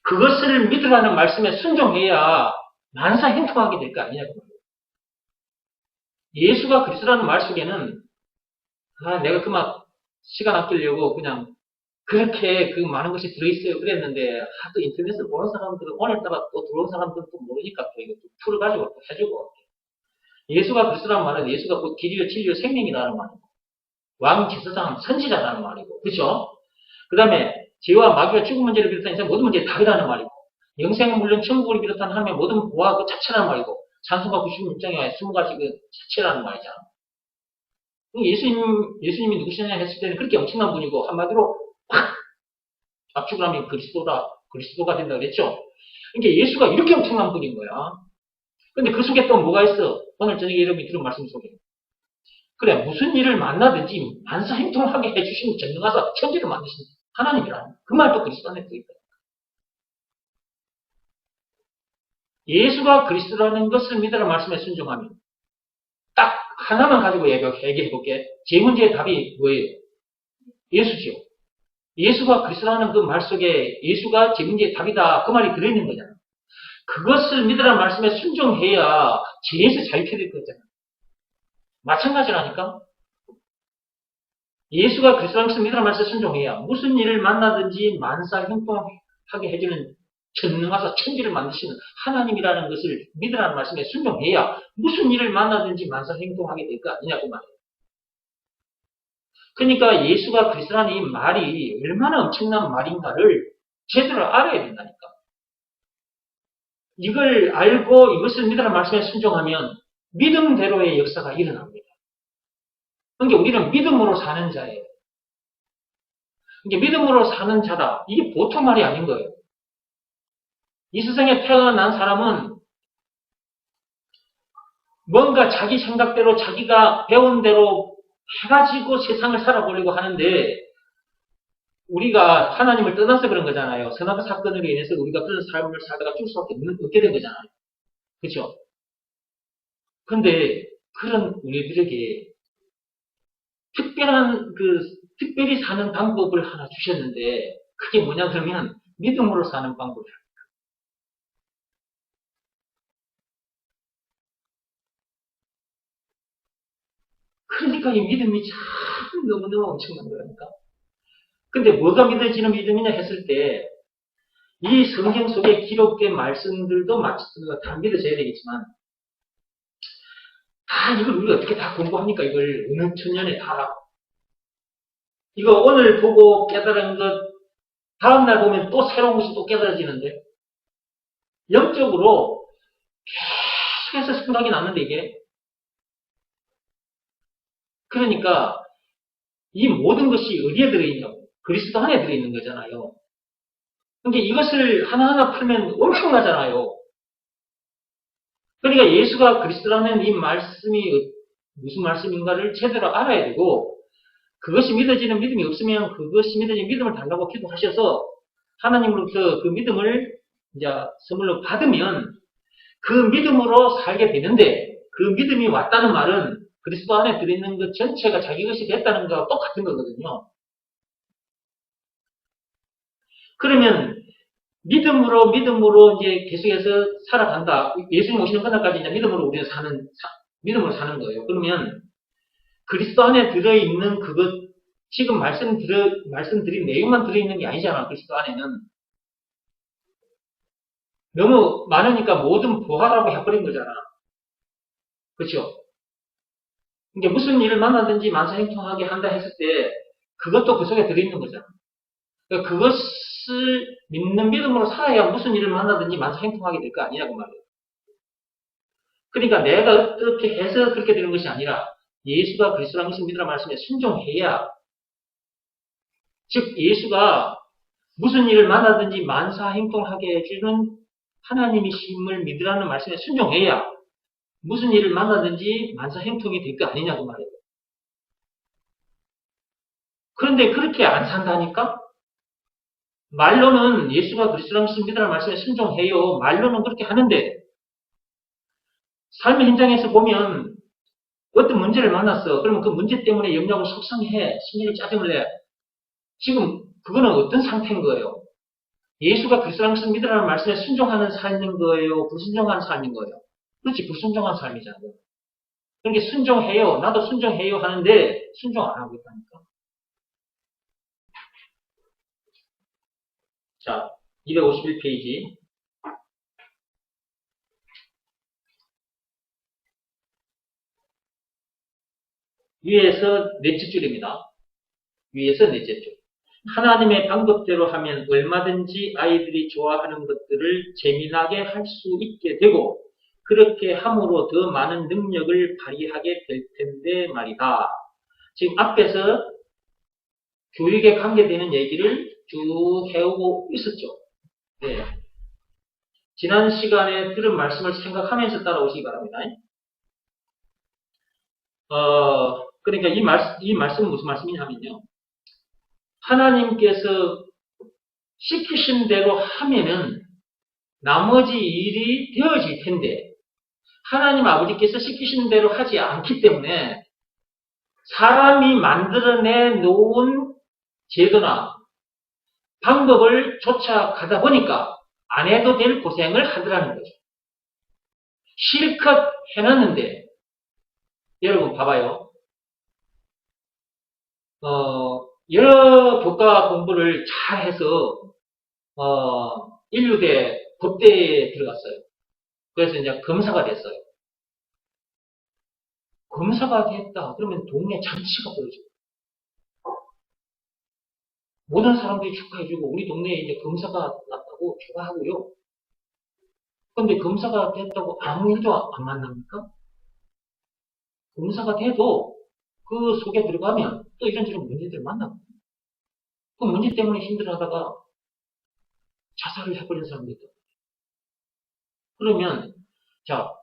그것을 믿으라는 말씀에 순종해야 만사 형통하게 될 거 아니냐고. 예수가 그리스도라는 말 속에는 내가 그만 시간 아끼려고 그냥 그렇게 그 많은 것이 들어있어요. 그랬는데 하도 인터넷을 보는 사람들은 오늘따라 또 들어온 사람들은 또 모르니까 또 이거 풀어가지고 또 해주고. 예수가 그리스도라는 말은 예수가 곧 길이요 진리요 생명이라는 말이고 왕 제사장 선지자라는 말이고 그렇죠? 그 다음에 죄와 마귀와 죽음 문제를 비롯한 인생 모든 문제에 답이라는 말이고 영생은 물론 천국을 비롯한 하나님의 모든 보화 그 자체라는 말이고 찬송가 96장에 20가지 그 자체라는 말이잖아. 예수님이 누구시냐 했을 때는 그렇게 엄청난 분이고 한마디로 팍! 압축을 하면 그리스도가 된다 그랬죠. 그러니까 예수가 이렇게 엄청난 분인 거야. 근데 그 속에 또 뭐가 있어? 오늘 저녁에 여러분이 들은 말씀 속에. 그래, 무슨 일을 만나든지 만사 행통하게 해주시는 전능하사 천지를 만드신 하나님이라는 그 말도 그리스도 안에 들어있다. 예수가 그리스도라는 것을 믿으라는 말씀에 순종하면 딱 하나만 가지고 얘기해 볼게. 제 문제의 답이 뭐예요? 예수지요. 예수가 그리스도라는 그 말 속에 예수가 제 문제의 답이다. 그 말이 들어있는 거잖아. 그것을 믿으라는 말씀에 순종해야 죄에서 자유케 될 거잖아. 마찬가지라니까. 예수가 그리스도라는 것을 믿으라는 말씀에 순종해야 무슨 일을 만나든지 만사 형통하게 해주는 전능하사 천지를 만드시는 하나님이라는 것을 믿으라는 말씀에 순종해야 무슨 일을 만나든지 만사 행동하게 될 거 아니냐고 말이에요. 그러니까 예수가 그리스도라는 이 말이 얼마나 엄청난 말인가를 제대로 알아야 된다니까. 이걸 알고 이것을 믿으라는 말씀에 순종하면 믿음대로의 역사가 일어납니다. 그러니까 우리는 믿음으로 사는 자예요. 그러니까 믿음으로 사는 자다. 이게 보통 말이 아닌 거예요. 이 세상에 태어난 사람은 뭔가 자기 생각대로 자기가 배운 대로 해가지고 세상을 살아보려고 하는데 우리가 하나님을 떠나서 그런 거잖아요. 선악 사건으로 인해서 우리가 그런 삶을 살다가 죽을 수밖에 없게 된 거잖아요. 그렇죠? 근데 그런 우리들에게 특별히 사는 방법을 하나 주셨는데 그게 뭐냐 그러면 믿음으로 사는 방법이에요. 그러니까 이 믿음이 참 너무너무 엄청난 거라니까. 근데 뭐가 믿어지는 믿음이냐 했을 때, 이 성경 속에 기록된 말씀들도 다 믿어져야 되겠지만, 이걸 우리가 어떻게 다 공부합니까? 이걸 어느 천년에 다. 이거 오늘 보고 깨달은 것, 다음날 보면 또 새로운 것이 또 깨달아지는데, 영적으로 해서 생각이 났는데 이게. 그러니까 이 모든 것이 어디에 들어있냐고. 그리스도 안에 들어있는 거잖아요. 그러니까 이것을 하나하나 풀면 엄청나잖아요. 그러니까 예수가 그리스도라는 이 말씀이 무슨 말씀인가를 제대로 알아야 되고, 그것이 믿어지는 믿음이 없으면 그것이 믿어지는 믿음을 달라고 기도하셔서 하나님으로부터 그 믿음을 이제 선물로 받으면 그 믿음으로 살게 되는데, 그 믿음이 왔다는 말은 그리스도 안에 들어있는 것 전체가 자기 것이 됐다는 것과 똑같은 거거든요. 그러면 믿음으로 이제 계속해서 살아간다. 예수님 오시는 그날까지 이제 믿음으로 우리는 믿음으로 사는 거예요. 그러면 그리스도 안에 들어있는 그것, 지금 말씀드린 내용만 들어있는 게 아니잖아. 그리스도 안에는. 너무 많으니까 모든 부하라고 해버린 거잖아. 그렇죠? 이게 무슨 일을 만나든지 만사형통하게 한다 했을 때 그것도 그 속에 들어있는 거잖아. 그러니까 그것을 믿는 믿음으로 살아야 무슨 일을 만나든지 만사형통하게 될 거 아니냐고 말이에요. 그러니까 내가 어떻게 해서 그렇게 되는 것이 아니라 예수가 그리스도라는 것을 믿으라 말씀에 순종해야, 즉 예수가 무슨 일을 만나든지 만사형통하게 해주는 하나님이심을 믿으라는 말씀에 순종해야 무슨 일을 만나든지 만사형통이 될 거 아니냐고 말이에요. 그런데 그렇게 안 산다니까? 말로는 예수가 그리스도라는 것을 믿으라는 말씀에 순종해요. 말로는 그렇게 하는데 삶의 현장에서 보면 어떤 문제를 만났어. 그러면 그 문제 때문에 염려하고 속상해. 심리를 짜증을 내. 지금 그거는 어떤 상태인 거예요? 예수가 그리스도라는 것을 믿으라는 말씀에 순종하는 삶인 거예요? 불순종하는 삶인 거예요? 그렇지, 불순종한 삶이잖아요. 그러니까 순종해요. 나도 순종해요 하는데 순종 안 하고 있다니까. 자, 251페이지. 위에서 넷째 줄입니다. 위에서 넷째 줄. 하나님의 방법대로 하면 얼마든지 아이들이 좋아하는 것들을 재미나게 할 수 있게 되고 그렇게 함으로 더 많은 능력을 발휘하게 될 텐데 말이다. 지금 앞에서 교육에 관계되는 얘기를 쭉 해오고 있었죠. 네. 지난 시간에 들은 말씀을 생각하면서 따라오시기 바랍니다. 그러니까 이 말씀은 무슨 말씀이냐면요. 하나님께서 시키신 대로 하면은 나머지 일이 되어질 텐데 하나님 아버지께서 시키신 대로 하지 않기 때문에 사람이 만들어내 놓은 제도나 방법을 쫓아가다 보니까 안 해도 될 고생을 하더라는 거죠. 실컷 해놨는데 여러분 봐봐요. 여러 교과 공부를 잘 해서 인류대 법대에 들어갔어요. 그래서 이제 검사가 됐어요. 검사가 됐다. 그러면 동네 잔치가 벌어지고 모든 사람들이 축하해주고 우리 동네에 이제 검사가 났다고 축하하고요. 근데 검사가 됐다고 아무 일도 안 만납니까? 검사가 돼도 그 속에 들어가면 또 이런저런 문제들을 만나고 그 문제 때문에 힘들어하다가 자살을 해버린 사람도 있다. 그러면 자,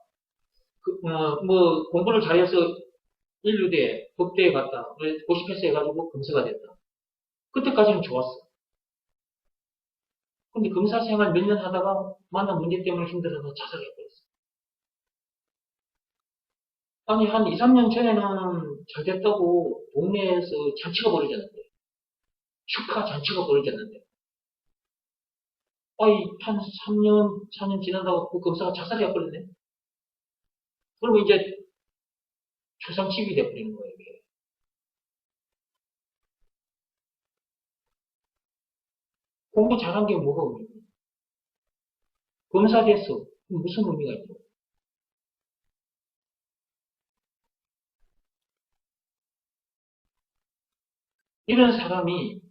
공부를 잘해서 인류대, 법대에 갔다. 고시 패스해가지고 검사가 됐다. 그때까지는 좋았어. 근데 검사 생활 몇 년 하다가 만난 문제 때문에 힘들어서 자살해버렸어. 아니, 한 2, 3년 전에는 잘 됐다고 동네에서 잔치가 벌어졌는데, 축하 잔치가 벌어졌는데, 한 3년, 4년 지나다가 그 검사가 자살해버렸네? 그러면 이제 초상집이 돼버리는 거예요, 이게. 공부 잘한 게 뭐가 의미가 있어? 검사 됐어. 무슨 의미가 있어? 이런 사람이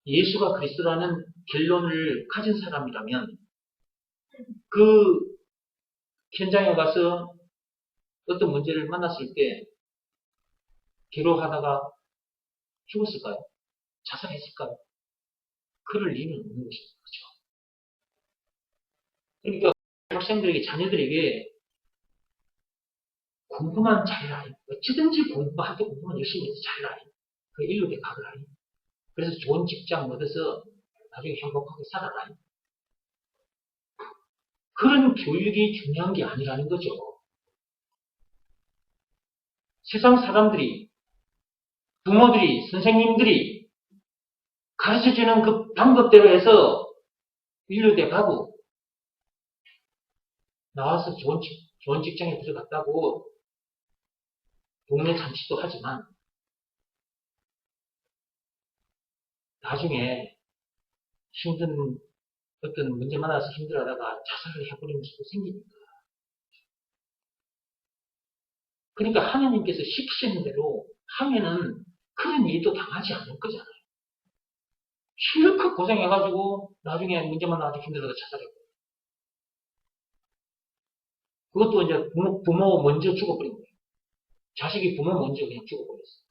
예수가 그리스도라는 결론을 가진 사람이라면 그 현장에 가서 어떤 문제를 만났을 때 기록하다가 죽었을까요? 자살했을까요? 그럴 리는 없는 것입니다. 그러니까 학생들에게, 자녀들에게 공부만 잘해라. 어찌든지 학교 공부만 열심히 해서 잘해라. 그 일로 가거라. 그래서 좋은 직장 얻어서 나중에 행복하게 살아라. 그런 교육이 중요한 게 아니라는 거죠. 세상 사람들이, 부모들이, 선생님들이 가르쳐주는 그 방법대로 해서 인류대 가고 나와서 좋은 직장에 들어갔다고 동네 잔치도 하지만 나중에 힘든 어떤 문제 만나서 힘들어하다가 자살을 해버리는 수도 생기니까. 그러니까 하나님께서 시키시는 대로 하면은 그런 일도 당하지 않을 거잖아요. 실컷 고생해가지고 나중에 문제 만나서 힘들어서 자살해버려. 그것도 이제 부모 먼저 죽어버린 거예요. 자식이 부모 먼저 그냥 죽어버렸어요.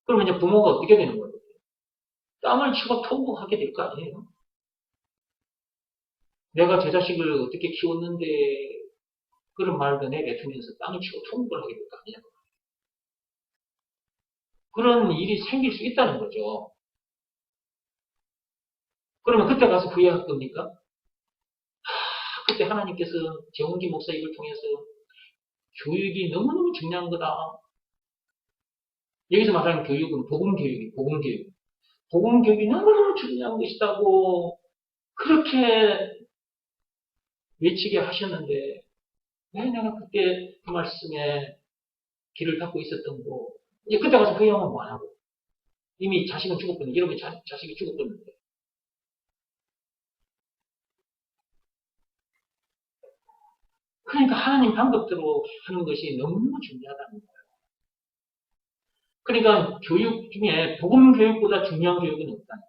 그러면 이제 부모가 어떻게 되는 거예요? 땀을 치고 통곡하게 될 거 아니에요? 내가 제 자식을 어떻게 키웠는데 그런 말도 내뱉으면서 땀을 치고 통곡을 하게 될 거 아니에요? 그런 일이 생길 수 있다는 거죠. 그러면 그때 가서 후회할 겁니까? 그때 하나님께서 재홍기 목사 입을 통해서 교육이 너무너무 중요한 거다. 여기서 말하는 교육은 복음교육이에요. 복음교육. 복음교육이 너무너무 중요한 것이다고 그렇게 외치게 하셨는데 왜 내가 그때 그 말씀에 귀를 닫고 있었던 거 이제 그때 가서 후회하면 뭐하냐고. 이미 자식은 죽었거든요. 이러면 자식이 죽었거든요. 그러니까 하나님 방법대로 하는 것이 너무너무 중요하다는 거예요. 그러니까 교육 중에 복음 교육보다 중요한 교육은 없다니까.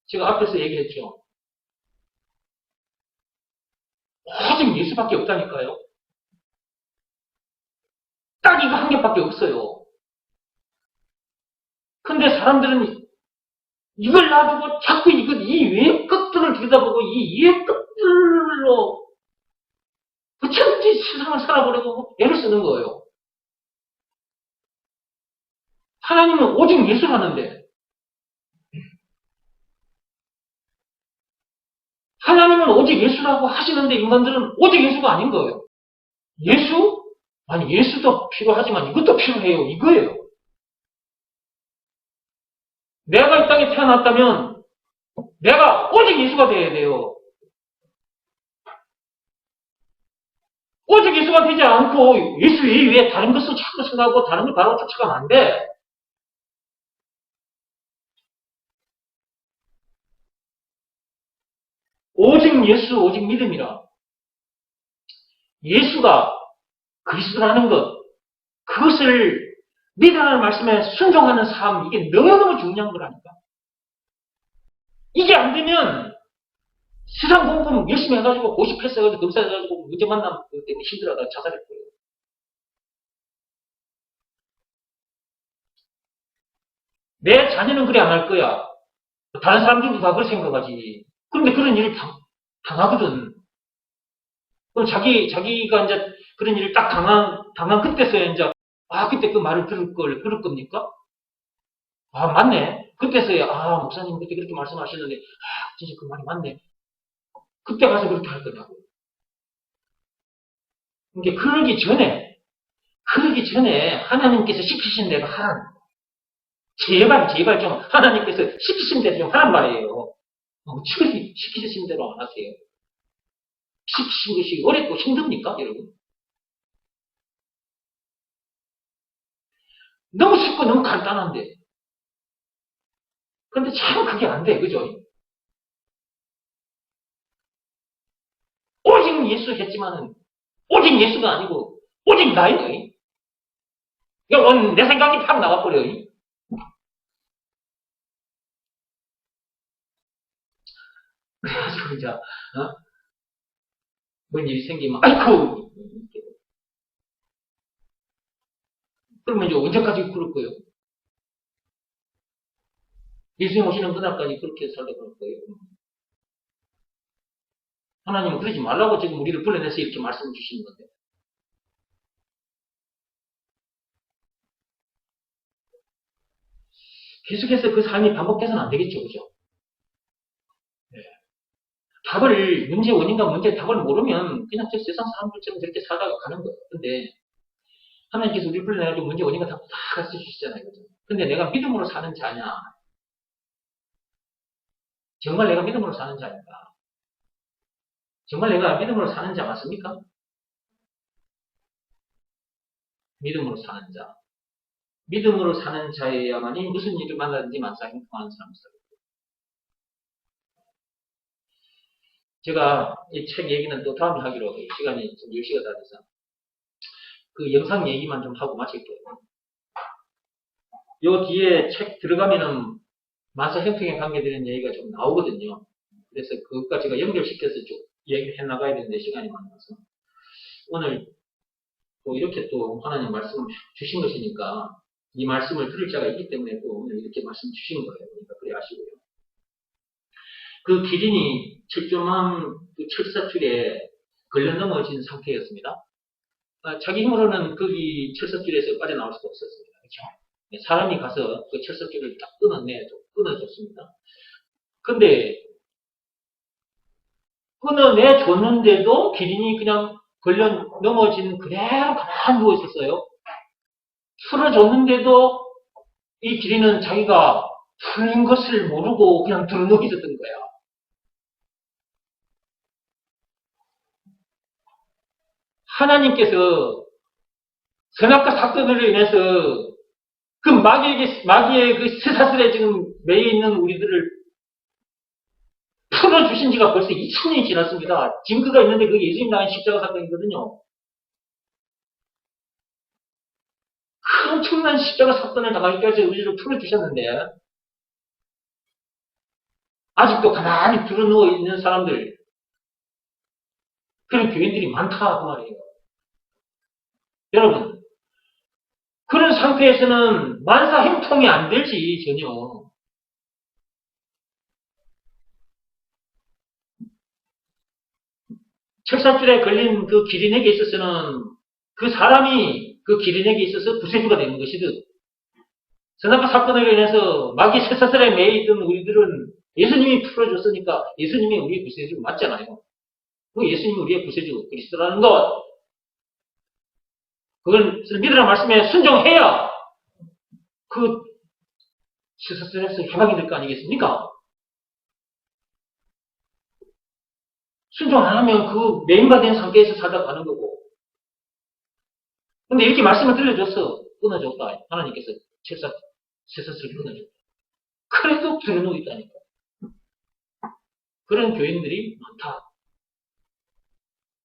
제가 앞에서 얘기했죠. 오직 예수밖에 없다니까요. 딱 이거 한 개밖에 없어요. 근데 사람들은 이걸 놔두고 자꾸 이 위의 것들을 들여다보고 이 위의 것들로 어쩐지 세상을 살아보려고 애를 쓰는 거예요. 하나님은 오직 예수라는데 하나님은 오직 예수라고 하시는데 인간들은 오직 예수가 아닌 거예요. 예수? 아니 예수도 필요하지만 이것도 필요해요. 이거예요. 내가 이 땅에 태어났다면 내가 오직 예수가 되어야 돼요. 오직 예수가 되지 않고 예수 이외에 다른 것을 자꾸 생각하고 다른 걸 바로 쫓아가면 안 돼. 오직 예수, 오직 믿음이라. 예수가 그리스도라는 것, 그것을 믿으라는 말씀에 순종하는 삶, 이게 너무너무 중요한 거라니까. 이게 안 되면 세상 공부 열심히 해가지고 고시패스해가지고 검사해가지고 문제 만나면 그것 때문에 힘들어가 자살할 거예요. 내 자녀는 그래 안 할 거야. 다른 사람들도 다 그렇게 생각하지. 그런데 그런 일을 당하거든. 그럼 자기가 이제 그런 일을 딱 당한 그때서야 이제, 그때 그 말을 그럴 겁니까? 맞네. 그때서야, 목사님 그때 그렇게 말씀하셨는데, 진짜 그 말이 맞네. 그때 가서 그렇게 할 거냐고. 그러니까 그러기 전에 하나님께서 시키신 대로 하라는 거예요. 제발 좀 하나님께서 시키신 대로 좀 하란 말이에요. 시키신 대로 안 하세요. 시키신 것이 어렵고 힘듭니까, 여러분? 너무 쉽고 너무 간단한데. 근데 참 그게 안 돼, 그죠? 오직 예수 했지만은, 오직 예수가 아니고, 오직 나예요. 이거 내 생각이 팍 나와버려요. 그래가지고 이제 뭔 일이 생기면 아이쿠 그러면 이제 언제까지 그럴 거예요? 예수님 오시는 그날까지 그렇게 살다 그럴 거예요. 하나님은 그러지 말라고 지금 우리를 불러내서 이렇게 말씀을 주시는 건데. 계속해서 그 삶이 반복돼서는 안 되겠죠, 그죠? 네. 답을, 문제 원인과 문제 답을 모르면 그냥 저 세상 사람들처럼 저렇게 살다가 가는 거예요. 근데 하나님께서 우리를 불러내가지고 문제 원인과 답을 다 가르쳐 주시잖아요, 그죠? 근데 내가 믿음으로 사는 자냐? 정말 내가 믿음으로 사는 자인가? 정말 내가 믿음으로 사는 자 맞습니까? 믿음으로 사는 자. 믿음으로 사는 자여야만이 무슨 일을 만나든지 만사 행동하는 사람이다. 제가 이 책 얘기는 또 다음에 하기로 하고 시간이 좀 10시가 다 돼서 그 영상 얘기만 좀 하고 마칠게요. 요 뒤에 책 들어가면은 만사 형평에 관계되는 얘기가 좀 나오거든요. 그래서 그것과 제가 연결시켜서 쭉 얘기를 해 나가야 되는데 시간이 많아서 오늘 또 이렇게 또 하나님 말씀을 주신 것이니까 이 말씀을 들을 자가 있기 때문에 또 오늘 이렇게 말씀 주신 거예요. 그러니까 그래 하시고요. 그 기린이 철조망 그 철사줄에 걸려 넘어진 상태였습니다. 자기 힘으로는 거기 철사줄에서 빠져나올 수가 없었습니다. 그렇죠? 사람이 가서 그 철사줄을 딱 끊어줬습니다. 근데 끊어내줬는데도 기린이 그냥 걸려 넘어진 그대로 가만히 누워 있었어요. 풀어줬는데도 이 기린은 자기가 풀린 것을 모르고 그냥 들어누워 있었던 거야. 하나님께서 선악과 사건으로 인해서 그 마귀의 그 쇠사슬에 지금 매여 있는 우리들을 풀어주신 지가 벌써 2000년이 지났습니다. 증거가 있는데 그게 예수님 당한 십자가 사건이거든요. 그 엄청난 십자가 사건을 당하기까지 우리를 풀어주셨는데 아직도 가만히 들어누워 있는 사람들 그런 교인들이 많다 그 말이에요. 여러분 그런 상태에서는 만사 행통이 안 되지 전혀. 철사줄에 걸린 그 기린에게 있어서는 그 사람이 그 기린에게 있어서 구세주가 되는 것이듯 선악과 사건으로 인해서 마귀 쇠사슬에 매여 있던 우리들은 예수님이 풀어줬으니까 예수님이 우리의 구세주 맞잖아요. 그 예수님이 우리의 구세주 그리스도라는 것 그걸 믿으라는 말씀에 순종해야 그 쇠사슬에서 해방이 될 거 아니겠습니까? 순종 안 하면 그 매인받은 상태에서 살다 가는 거고 근데 이렇게 말씀을 들려줘서 끊어줬다. 하나님께서 쇠사슬을 끊어줬다. 그래도 들어누워 있다니까. 그런 교인들이 많다.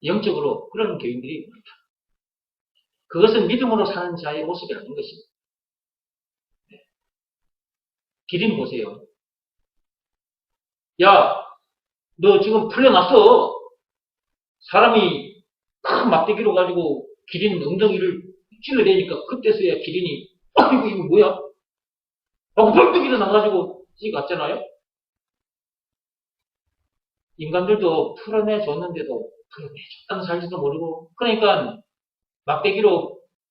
영적으로 그런 교인들이 많다. 그것은 믿음으로 사는 자의 모습이라는 것입니다. 기린 보세요. 야, 너 지금 풀려났어. 사람이 큰 막대기로 가지고 기린 엉덩이를 찔러대니까 그때서야 기린이 아이고 이거 뭐야? 하고 벌떡 일어나가지고 뛰어갔잖아요. 인간들도 풀어내줬는데도 풀어내줬다는 사실도 모르고 그러니까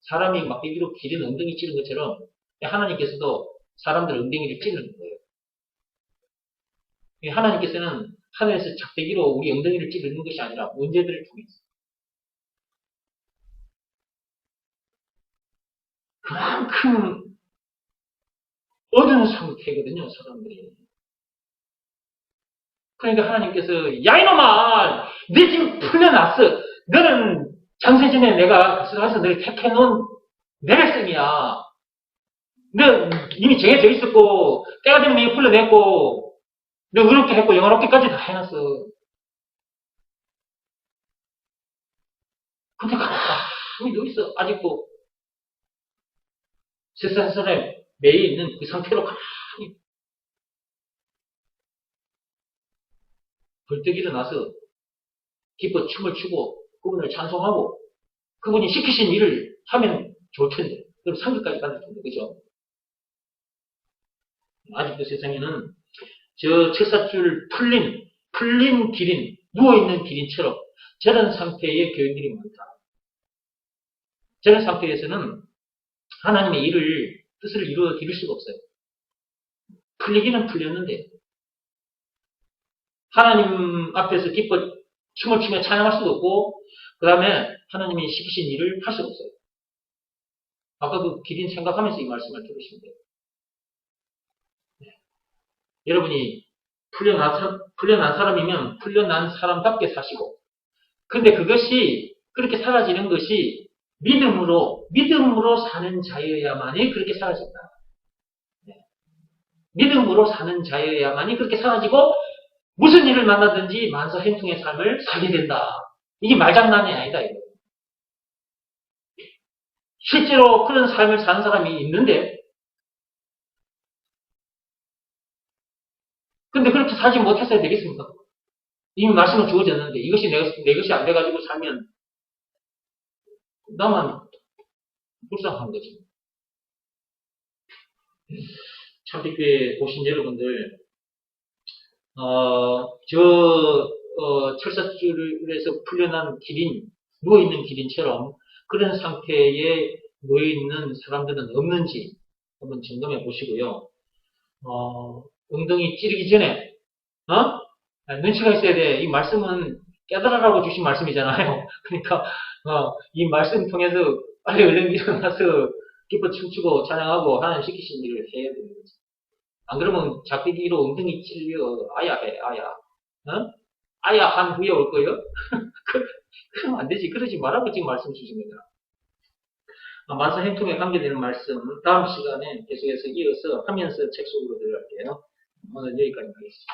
사람이 막대기로 기린 엉덩이 찌른 것처럼 하나님께서도 사람들 엉덩이를 찌르는 거예요. 하나님께서는 하늘에서 작대기로 우리 엉덩이를 찌르는 것이 아니라 문제들을 통해서 그만큼 얻은 상태거든요, 사람들이. 그러니까 하나님께서 야 이놈아, 네 지금 풀려났어. 너는 장세전에 내가 가서 너를 택해놓은 내 백성이야. 너 이미 정해져 있었고 때가 되면 내가 풀려냈고 너 의롭게 했고 영화롭게까지 다 해놨어. 근데 가만히 누워 있어. 아직도 쇠사슬에 매여 있는 그 상태로 가만히 벌떡 일어나서 기뻐 춤을 추고 그분을 찬송하고 그분이 시키신 일을 하면 좋을 텐데 그럼 상급까지 받을 텐데 그죠? 아직도 세상에는 저 철사줄 풀린 기린, 누워있는 기린처럼 저런 상태의 교인들이 많다. 저런 상태에서는 하나님의 일을, 뜻을 이루어 드릴 수가 없어요. 풀리기는 풀렸는데, 하나님 앞에서 기뻐 춤을 추며 찬양할 수도 없고, 그 다음에 하나님이 시키신 일을 할 수가 없어요. 아까 그 기린 생각하면서 이 말씀을 들으시면 돼요. 네. 여러분이 풀려난 사람이면 풀려난 사람답게 사시고, 근데 그것이, 그렇게 사라지는 것이 믿음으로 사는 자여야만이 그렇게 사라진다. 네. 믿음으로 사는 자여야만이 그렇게 사라지고, 무슨 일을 만나든지 만사행통의 삶을 살게 된다. 이게 말장난이 아니다, 이거. 실제로 그런 삶을 사는 사람이 있는데, 근데 그렇게 살지 못했어야 되겠습니까? 이미 말씀은 주어졌는데, 이것이 내 것이 안 돼가지고 살면, 나만 불쌍한 거지. 참빛교회 보신 여러분들, 철사줄에서 풀려난 기린, 누워있는 기린처럼 그런 상태에 놓여있는 사람들은 없는지 한번 점검해 보시고요. 엉덩이 찌르기 전에, 눈치가 있어야 돼. 이 말씀은 깨달으라고 주신 말씀이잖아요. 그러니까, 이 말씀 통해서 빨리 얼른 일어나서 기뻐 춤추고 찬양하고 하나님 시키신 일을 해야 되는 거지. 안 그러면 잡히기로 엉덩이 찔려 아야 해, 아야. 아야 한 후에 올 거예요? 그러면 안 되지. 그러지 말라고 지금 말씀 주십니다. 만사 행통에 관계되는 말씀 다음 시간에 계속해서 이어서 하면서 책 속으로 들어갈게요. 오늘 여기까지 하겠습니다.